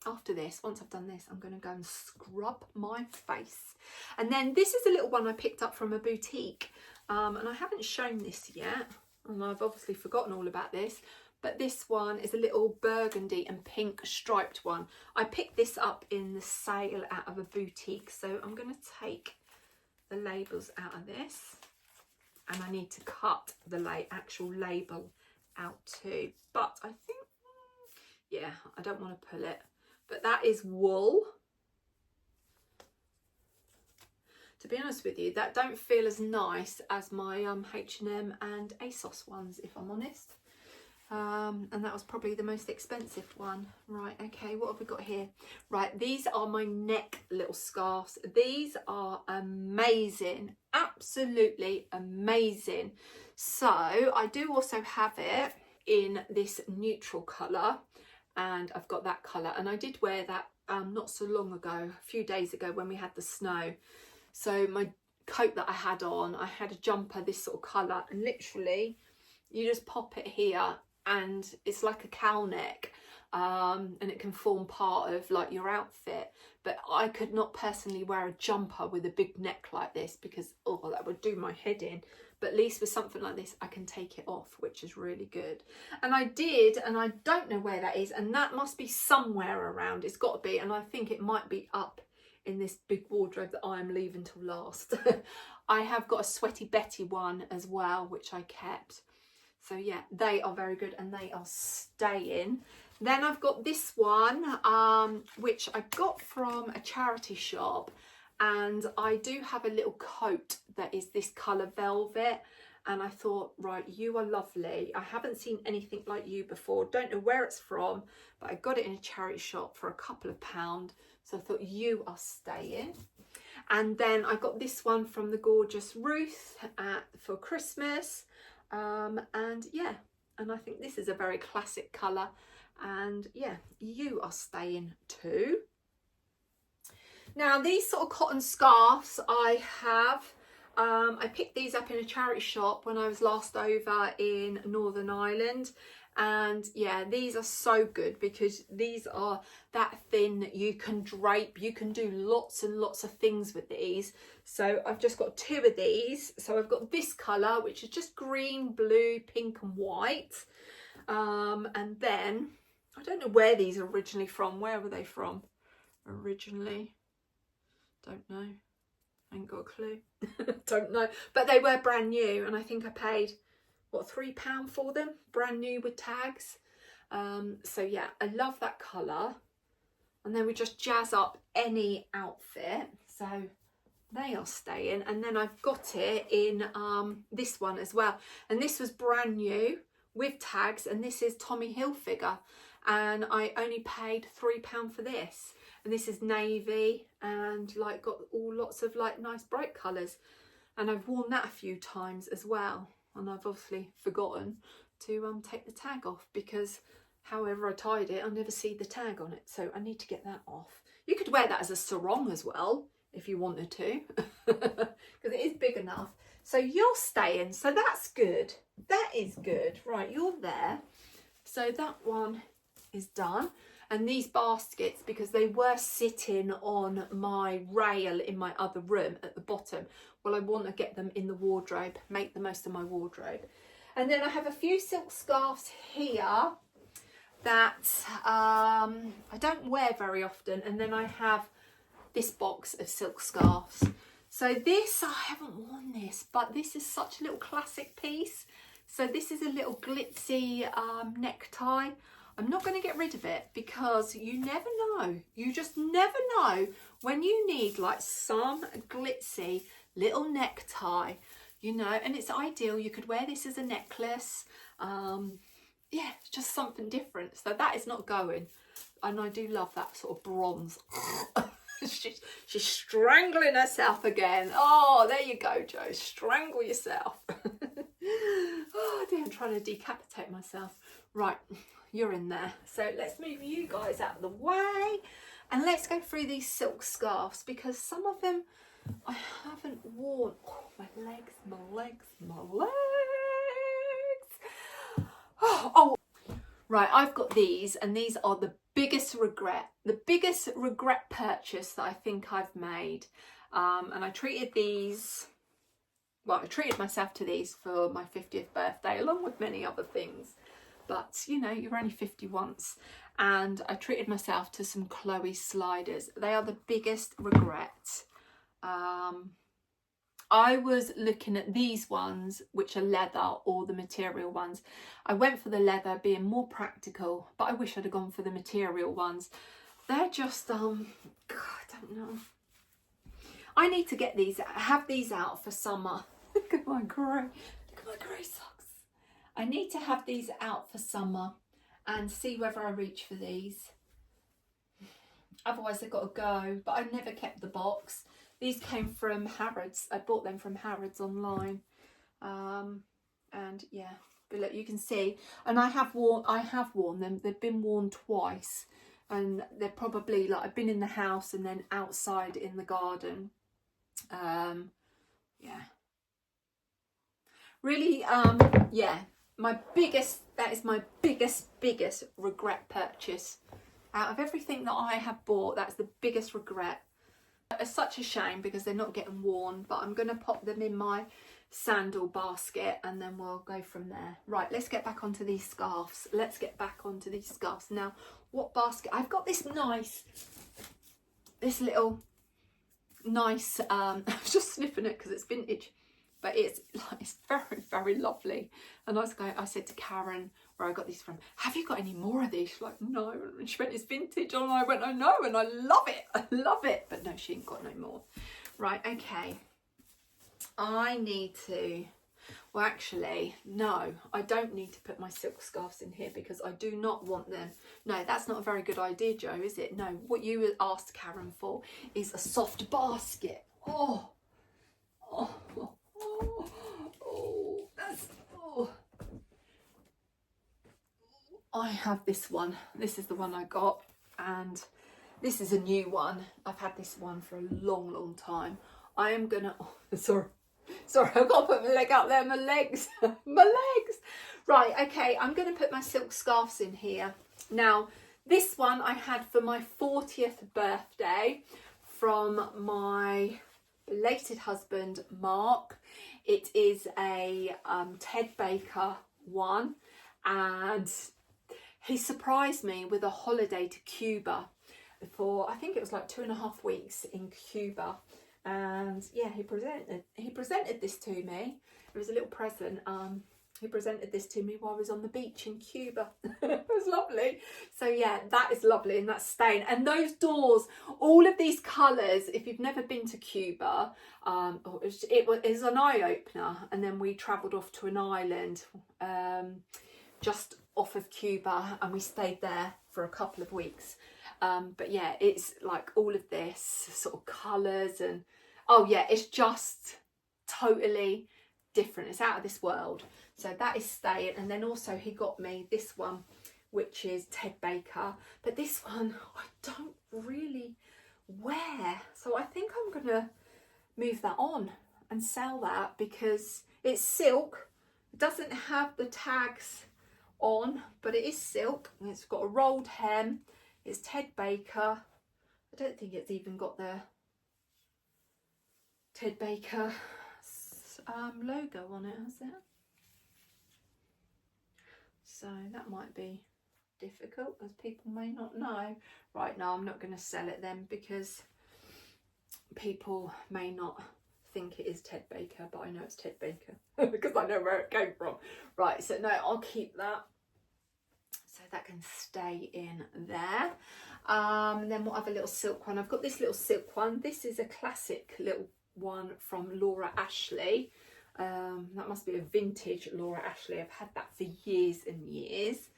After this, once I've done this, I'm going to go and scrub my face. And then this is a little one I picked up from a boutique. And I haven't shown this yet. And I've obviously forgotten all about this. But this one is a little burgundy and pink striped one. I picked this up in the sale out of a boutique. So I'm going to take the labels out of this. And I need to cut the actual label out too. But I think, yeah, I don't want to pull it. But that is wool. To be honest with you, that don't feel as nice as my H&M and ASOS ones, if I'm honest. And that was probably the most expensive one. Right, okay, what have we got here? Right, these are my neck little scarves. These are amazing, absolutely amazing. So I do also have it in this neutral colour, and I've got that colour, and I did wear that not so long ago, a few days ago when we had the snow. So my coat that I had on, I had a jumper this sort of colour, and literally you just pop it here and it's like a cowl neck, and it can form part of like your outfit. But I could not personally wear a jumper with a big neck like this because, oh, that would do my head in. But at least with something like this, I can take it off, which is really good. And I did, and I don't know where that is, and that must be somewhere around. It's got to be, and I think it might be up in this big wardrobe that I am leaving till last. I have got a Sweaty Betty one as well, which I kept. So yeah, they are very good, and they are staying. Then I've got this one, which I got from a charity shop. And I do have a little coat that is this colour velvet, and I thought, right, you are lovely. I haven't seen anything like you before. Don't know where it's from, but I got it in a charity shop for a couple of £2. So I thought, you are staying. And then I got this one from the gorgeous Ruth for Christmas. And yeah, and I think this is a very classic colour. And yeah, you are staying too. Now these sort of cotton scarves I have, I picked these up in a charity shop when I was last over in Northern Ireland. And yeah, these are so good because these are that thin that you can drape. You can do lots and lots of things with these. So I've just got 2 of these. So I've got this colour, which is just green, blue, pink and white. And then, I don't know where these are originally from. Where were they from originally? Don't know. I ain't got a clue. Don't know. But they were brand new, and I think I paid, what, £3 for them? Brand new with tags. So yeah, I love that colour. And then we just jazz up any outfit. So they are staying. And then I've got it in this one as well. And this was brand new with tags. And this is Tommy Hilfiger. And I only paid £3 for this. And this is navy and like got all lots of like nice bright colours. And I've worn that a few times as well. And I've obviously forgotten to take the tag off because however I tied it, I never see the tag on it. So I need to get that off. You could wear that as a sarong as well if you wanted to, because it is big enough. So you're staying, so that's good. That is good. Right, you're there. So that one is done. And these baskets, because they were sitting on my rail in my other room at the bottom, well, I want to get them in the wardrobe, make the most of my wardrobe. And then I have a few silk scarves here that I don't wear very often. And then I have this box of silk scarves. So this, I haven't worn this, but this is such a little classic piece. So this is a little glitzy necktie. I'm not going to get rid of it because you never know. You just never know when you need like some glitzy little necktie, you know, and it's ideal. You could wear this as a necklace. Yeah, just something different. So that is not going. And I do love that sort of bronze. She's strangling herself again. Oh, there you go, Jo. Strangle yourself. Oh dear, I'm trying to decapitate myself. Right, you're in there. So let's move you guys out of the way and let's go through these silk scarves, because some of them I haven't worn. Oh, my legs, my legs, my legs. Oh, right, I've got these, and these are the biggest regret purchase that I think I've made. And I treated these, well, I treated myself to these for my 50th birthday, along with many other things. But, you know, you're only 50 once. And I treated myself to some Chloe sliders. They are the biggest regret. I was looking at these ones, which are leather, or the material ones. I went for the leather, being more practical, but I wish I'd have gone for the material ones. They're just, God, I don't know. I need to get these, have these out for summer. Look at my grey socks. I need to have these out for summer and see whether I reach for these. Otherwise they've got to go, but I never kept the box. These came from Harrods. I bought them from Harrods online. And yeah, but look, you can see, and I have worn them. They've been worn twice, and they're probably, like, I've been in the house and then outside in the garden. Yeah. Really, yeah, that is my biggest regret purchase. Out of everything that I have bought, that's the biggest regret. It's such a shame because they're not getting worn, but I'm going to pop them in my sandal basket and then we'll go from there. Right, let's get back onto these scarves. Now, what basket? I've got this little nice, I was just sniffing it because it's vintage, but it's very lovely. And I said to Karen, where I got these from, have you got any more of these? She's like, no. And she went, it's vintage. And I went, I know, and I love it. But no, she ain't got no more. Right, okay. I need to, well, actually, no, I don't need to put my silk scarves in here because I do not want them. No, that's not a very good idea, Jo, is it? No, what you asked Karen for is a soft basket. Oh, I have this one. This is the one I got, and this is a new one. I've had this one for a long time. I am gonna, sorry, I've got to put my leg out there, my legs. Right, okay, I'm gonna put my silk scarves in here. Now, this one I had for my 40th birthday from my belated husband, Mark. It is a Ted Baker one, and he surprised me with a holiday to Cuba for, I think it was like 2.5 weeks in Cuba. And yeah, he presented this to me. It was a little present. He presented this to me while I was on the beach in Cuba. It was lovely. So yeah, that is lovely, and that's staying. And those doors, all of these colours, if you've never been to Cuba, it was an eye-opener. And then we travelled off to an island just off of Cuba, and we stayed there for a couple of weeks. But yeah, it's like all of this sort of colours, and oh yeah, it's just totally different. It's out of this world. So that is staying. And then also he got me this one, which is Ted Baker, but this one I don't really wear, so I think I'm gonna move that on and sell that because it's silk. It doesn't have the tags on, but it is silk, and it's got a rolled hem. It's Ted Baker. I don't think it's even got the Ted Baker logo on it, has it? So that might be difficult, as people may not know. Right, now I'm not going to sell it then because people may not think it is Ted Baker, but I know it's Ted Baker because I know where it came from. Right, so no, I'll keep that. So that can stay in there. And then what other little silk one? I've got this little silk one. This is a classic little one from Laura Ashley. That must be a vintage Laura Ashley. I've had that for years and years.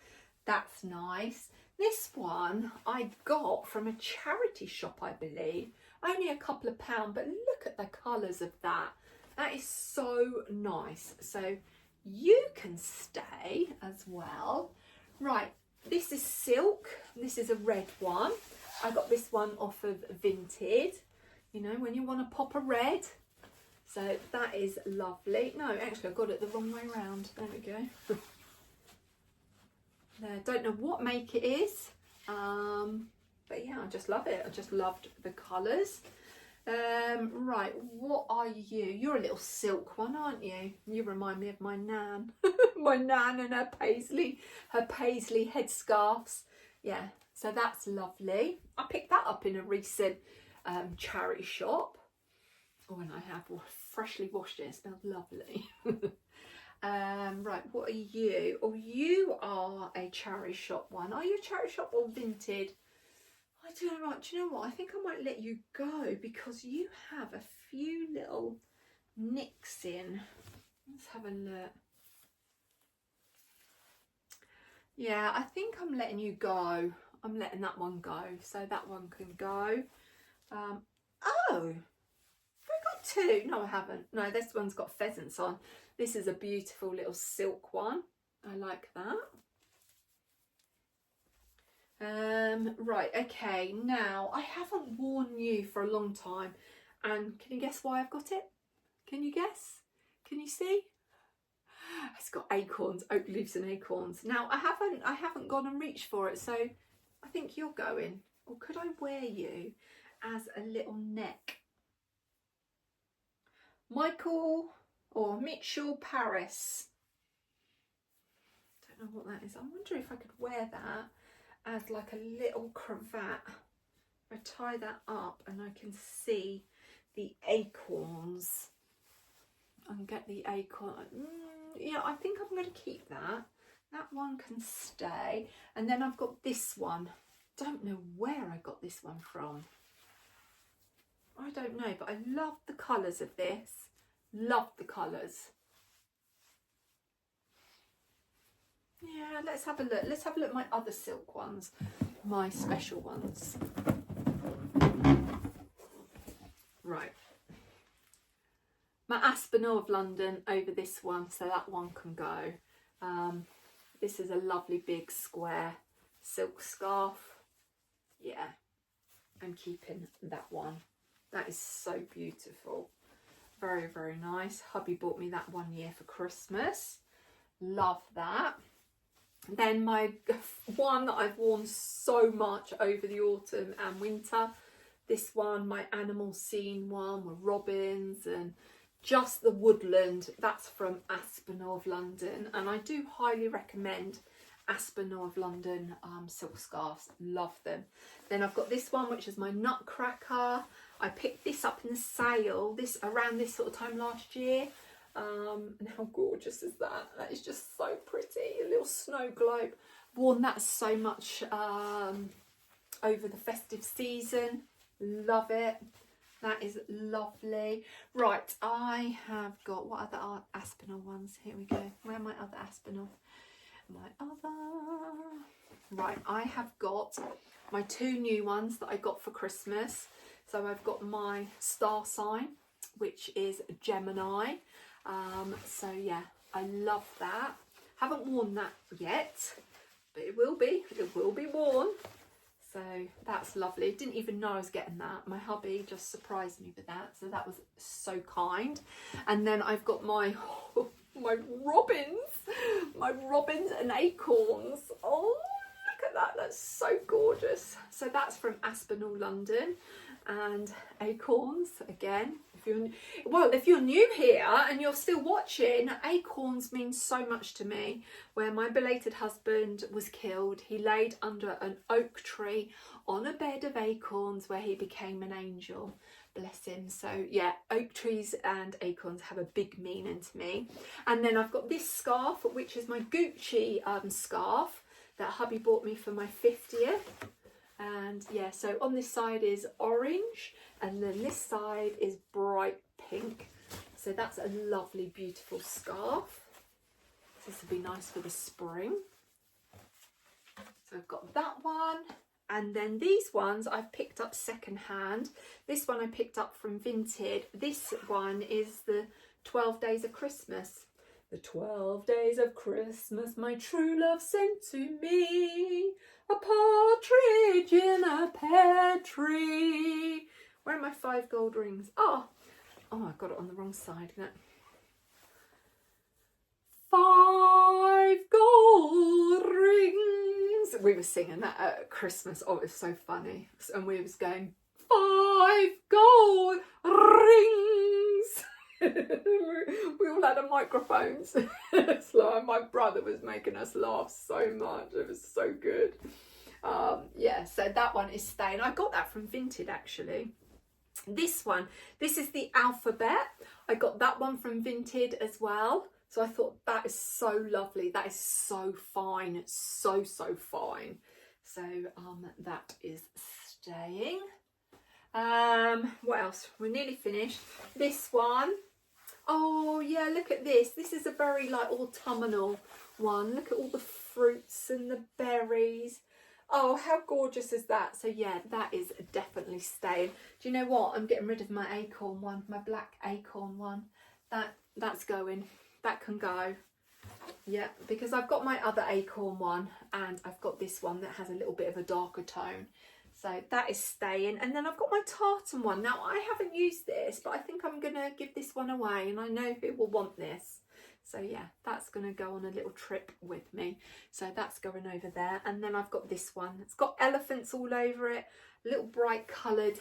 That's nice. This one I got from a charity shop, I believe. Only a couple of pounds, but look at the colours of that. That is so nice. So you can stay as well. Right, this is silk. This is a red one. I got this one off of Vinted. You know, when you want to pop a red. So that is lovely. No, actually I got it the wrong way round. There we go. There, don't know what make it is. But yeah, I just love it. I just loved the colours. Right, what are you? You're a little silk one, aren't you? You remind me of my nan. My nan and her paisley headscarves. Yeah, so that's lovely. I picked that up in a recent charity shop. Oh, and I have freshly washed it. It smells lovely. Right, what are you? Oh, you are a charity shop one. Are you a charity shop or Vinted? I don't know. Do you know what? I think I might let you go because you have a few little nicks in. Let's have a look. Yeah, I think I'm letting you go. I'm letting that one go. So that one can go. Oh, I got two. No, I haven't. No, this one's got pheasants on. This is a beautiful little silk one. I like that. Right, okay, now I haven't worn you for a long time, and can you guess why I've got it? Can you guess? Can you see? It's got acorns, oak leaves and acorns. Now I haven't gone and reached for it, so I think you're going. Or could I wear you as a little neck? Michael or Mitchell Paris. Don't know what that is. I wonder if I could wear that as like a little cravat. I tie that up and I can see the acorns and get the acorn. Yeah, I think I'm going to keep that. That one can stay. And then I've got this one. Don't know where I got this one from. I don't know, but I love the colours of this. Love the colours. Yeah, let's have a look. Let's have a look at my other silk ones, my special ones. Right. My Aspinall of London over this one, so that one can go. This is a lovely big square silk scarf. Yeah, I'm keeping that one. That is so beautiful. Very, very nice. Hubby bought me that one year for Christmas. Love that. Then my one that I've worn so much over the autumn and winter, this one, my animal scene one with robins and just the woodland. That's from Aspinall of London, and I do highly recommend Aspinall of London silk scarves. Love them. Then I've got this one, which is my Nutcracker. I picked this up in the sale around this sort of time last year. And how gorgeous is that? That is just so pretty. A little snow globe. Worn that so much over the festive season. Love it. That is lovely. Right, I have got, what other Aspinall ones? Here we go. Where are my other Aspinall? Right, I have got my two new ones that I got for Christmas. So I've got my star sign, which is Gemini. So yeah, I love that. Haven't worn that yet, but it will be worn. So that's lovely. Didn't even know I was getting that. My hubby just surprised me with that, so that was so kind. And then I've got my robins and acorns. Oh, look at that, that's so gorgeous. So that's from Aspinall, London. And acorns again. If you're new here and you're still watching, acorns mean so much to me. Where my belated husband was killed, he laid under an oak tree on a bed of acorns where he became an angel. Bless him. So yeah, oak trees and acorns have a big meaning to me. And then I've got this scarf, which is my Gucci scarf that hubby bought me for my 50th. And yeah, so on this side is orange, and then this side is bright pink. So that's a lovely, beautiful scarf. This will be nice for the spring. So I've got that one. And then these ones I've picked up second hand. This one I picked up from Vinted. This one is the 12 Days of Christmas. The 12 days of Christmas my true love sent to me, a partridge in a pear tree. Where are my 5 gold rings? Oh, I got it on the wrong side. Isn't it? 5 gold rings. We were singing that at Christmas. Oh, it was so funny. And we was going, 5 gold rings. We all had a microphones. It's like my brother was making us laugh so much. It was so good. Yeah, so that one is staying. I got that from Vinted actually. This is the alphabet. I got that one from Vinted as well. So I thought that is so lovely. That is so fine. So fine. So that is staying. What else? We're nearly finished. This one. Oh yeah, look at this. This is a very like autumnal one. Look at all the fruits and the berries. Oh, how gorgeous is that? So yeah, that is definitely staying. Do you know what? I'm getting rid of my acorn one, my black acorn one. That's going. That can go. Yeah, because I've got my other acorn one and I've got this one that has a little bit of a darker tone. So that is staying. And then I've got my tartan one. Now, I haven't used this, but I think I'm going to give this one away. And I know who will want this. So, yeah, that's going to go on a little trip with me. So that's going over there. And then I've got this one. It's got elephants all over it. A little bright coloured.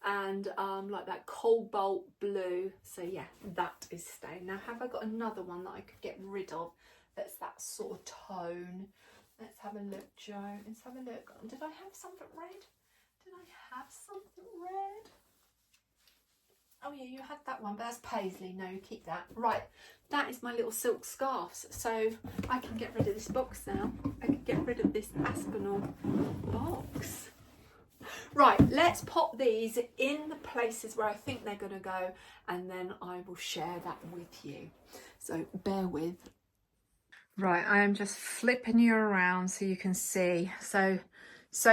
And like that cobalt blue. So, yeah, that is staying. Now, have I got another one that I could get rid of that's that sort of tone? Let's have a look, Jo. Let's have a look. Did I have something red? Did I have something red? Oh yeah, you had that one, but that's paisley. No, keep that. Right, that is my little silk scarves. So I can get rid of this box now. I can get rid of this Aspinall box. Right, let's pop these in the places where I think they're going to go, and then I will share that with you. So bear with. Right, I am just flipping you around so you can see. So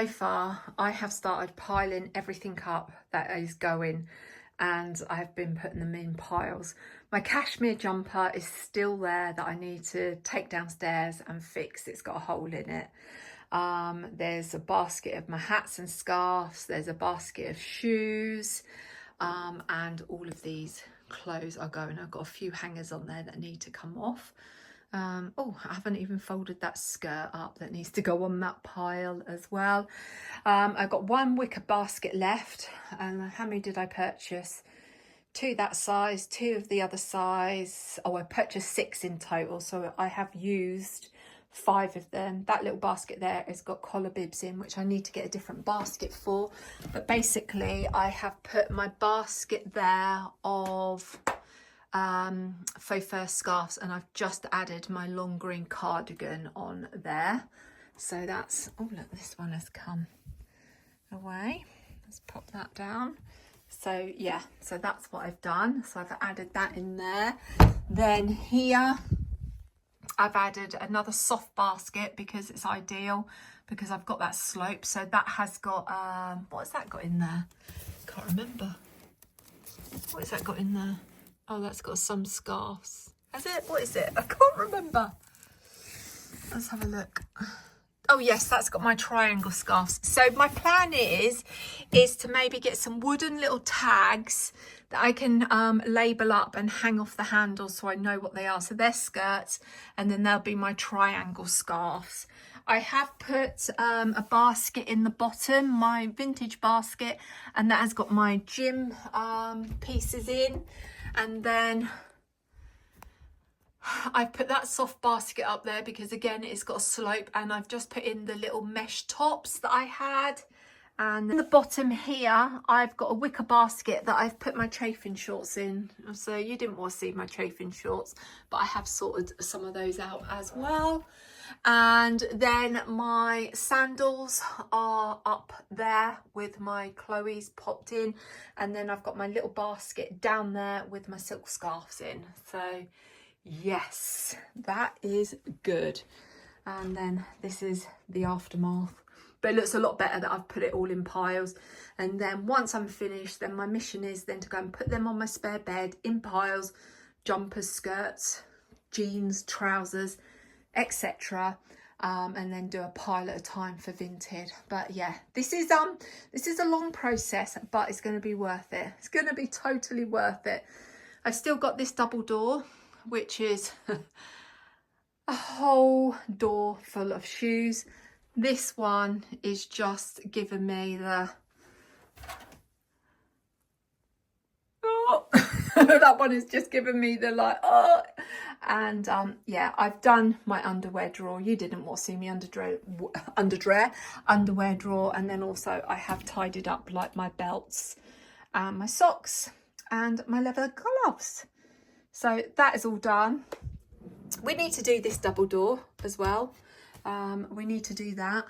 far I have started piling everything up that is going, and I've been putting them in piles. My cashmere jumper is still there that I need to take downstairs and fix. It's got a hole in it. There's a basket of my hats and scarves. There's a basket of shoes, and all of these clothes are going. I've got a few hangers on there that need to come off. Oh, I haven't even folded that skirt up that needs to go on that pile as well. I've got one wicker basket left. And how many did I purchase? 2 that size, 2 of the other size. Oh, I purchased 6 in total, so I have used 5 of them. That little basket there has got collar bibs in, which I need to get a different basket for. But basically I have put my basket there of faux fur scarves, and I've just added my long green cardigan on there. So that's, oh look, this one has come away. Let's pop that down. So yeah, so that's what I've done. So I've added that in there. Then here I've added another soft basket because it's ideal, because I've got that slope. So that has got what's that got in there? Can't remember. What has that got in there? Oh, that's got some scarves. Has it? What is it? I can't remember. Let's have a look. Oh yes, that's got my triangle scarves. So my plan is to maybe get some wooden little tags that I can label up and hang off the handles so I know what they are. So they're skirts, and then they'll be my triangle scarves. I have put a basket in the bottom, my vintage basket, and that has got my gym pieces in. And then I've put that soft basket up there because, again, it's got a slope, and I've just put in the little mesh tops that I had. And in the bottom here, I've got a wicker basket that I've put my chafing shorts in. So you didn't want to see my chafing shorts, but I have sorted some of those out as well. And then my sandals are up there with my Chloe's popped in, and then I've got my little basket down there with my silk scarves in. So yes, that is good. And then this is the aftermath, but it looks a lot better that I've put it all in piles. And then once I'm finished, then my mission is then to go and put them on my spare bed in piles, jumpers, skirts, jeans, trousers, etc. And then do a pile at a time for vintage. But yeah, this is a long process, but it's going to be worth it. It's going to be totally worth it. I've still got this double door, which is a whole door full of shoes. This one is just giving me the that one is just giving me the like, oh. And yeah, I've done my underwear drawer. You didn't want to see me underwear drawer. And then also I have tidied up like my belts and my socks and my leather gloves. So that is all done. We need to do this double door as well. We need to do that,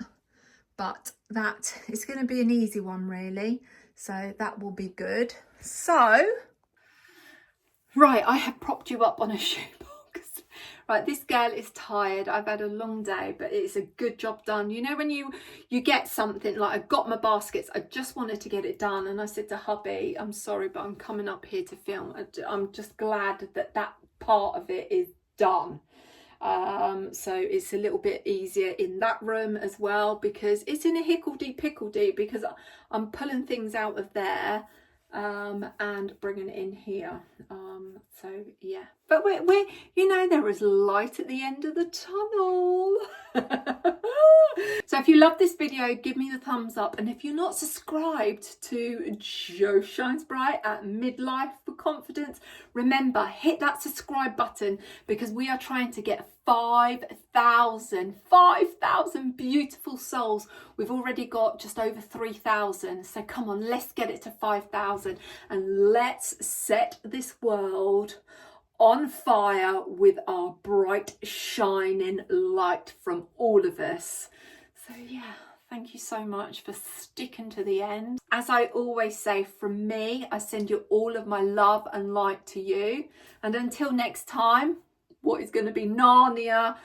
but that is going to be an easy one really. So that will be good. So, right, I have propped you up on a shoebox. Right, this girl is tired. I've had a long day, but it's a good job done. You know, when you get something, like I've got my baskets, I just wanted to get it done. And I said to hubby, I'm sorry, but I'm coming up here to film. I'm just glad that that part of it is done. So it's a little bit easier in that room as well, because it's in a hickledy-pickledy, because I'm pulling things out of there and bringing it in here. So yeah, but we're you know, there is light at the end of the tunnel. So if you love this video, give me the thumbs up, and if you're not subscribed to Jo Shines Bright at Midlife for Confidence, remember, hit that subscribe button, because we are trying to get 5,000 beautiful souls. We've already got just over 3,000, so come on, let's get it to 5,000 and let's set this world on fire with our bright shining light from all of us. So yeah, thank you so much for sticking to the end. As I always say, from me, I send you all of my love and light to you. And until next time, what is going to be Narnia?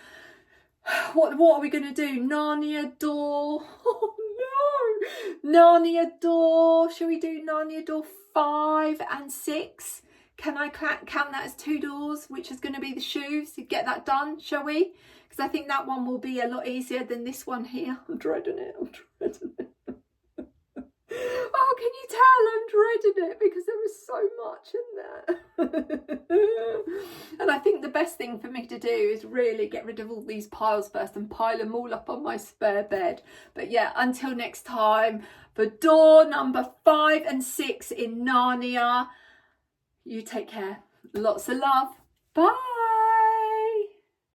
What are we going to do? Narnia door. Oh no! Narnia door. Shall we do Narnia door 5 and 6? Can I count that as 2 doors, which is going to be the shoes? Get that done, shall we? Because I think that one will be a lot easier than this one here. I'm dreading it. I'm dreading it. Oh, can you tell I'm dreading it? Because there is so much in there. And I think the best thing for me to do is really get rid of all these piles first and pile them all up on my spare bed. But yeah, until next time, for door number 5 and 6 in Narnia, you take care. Lots of love. Bye.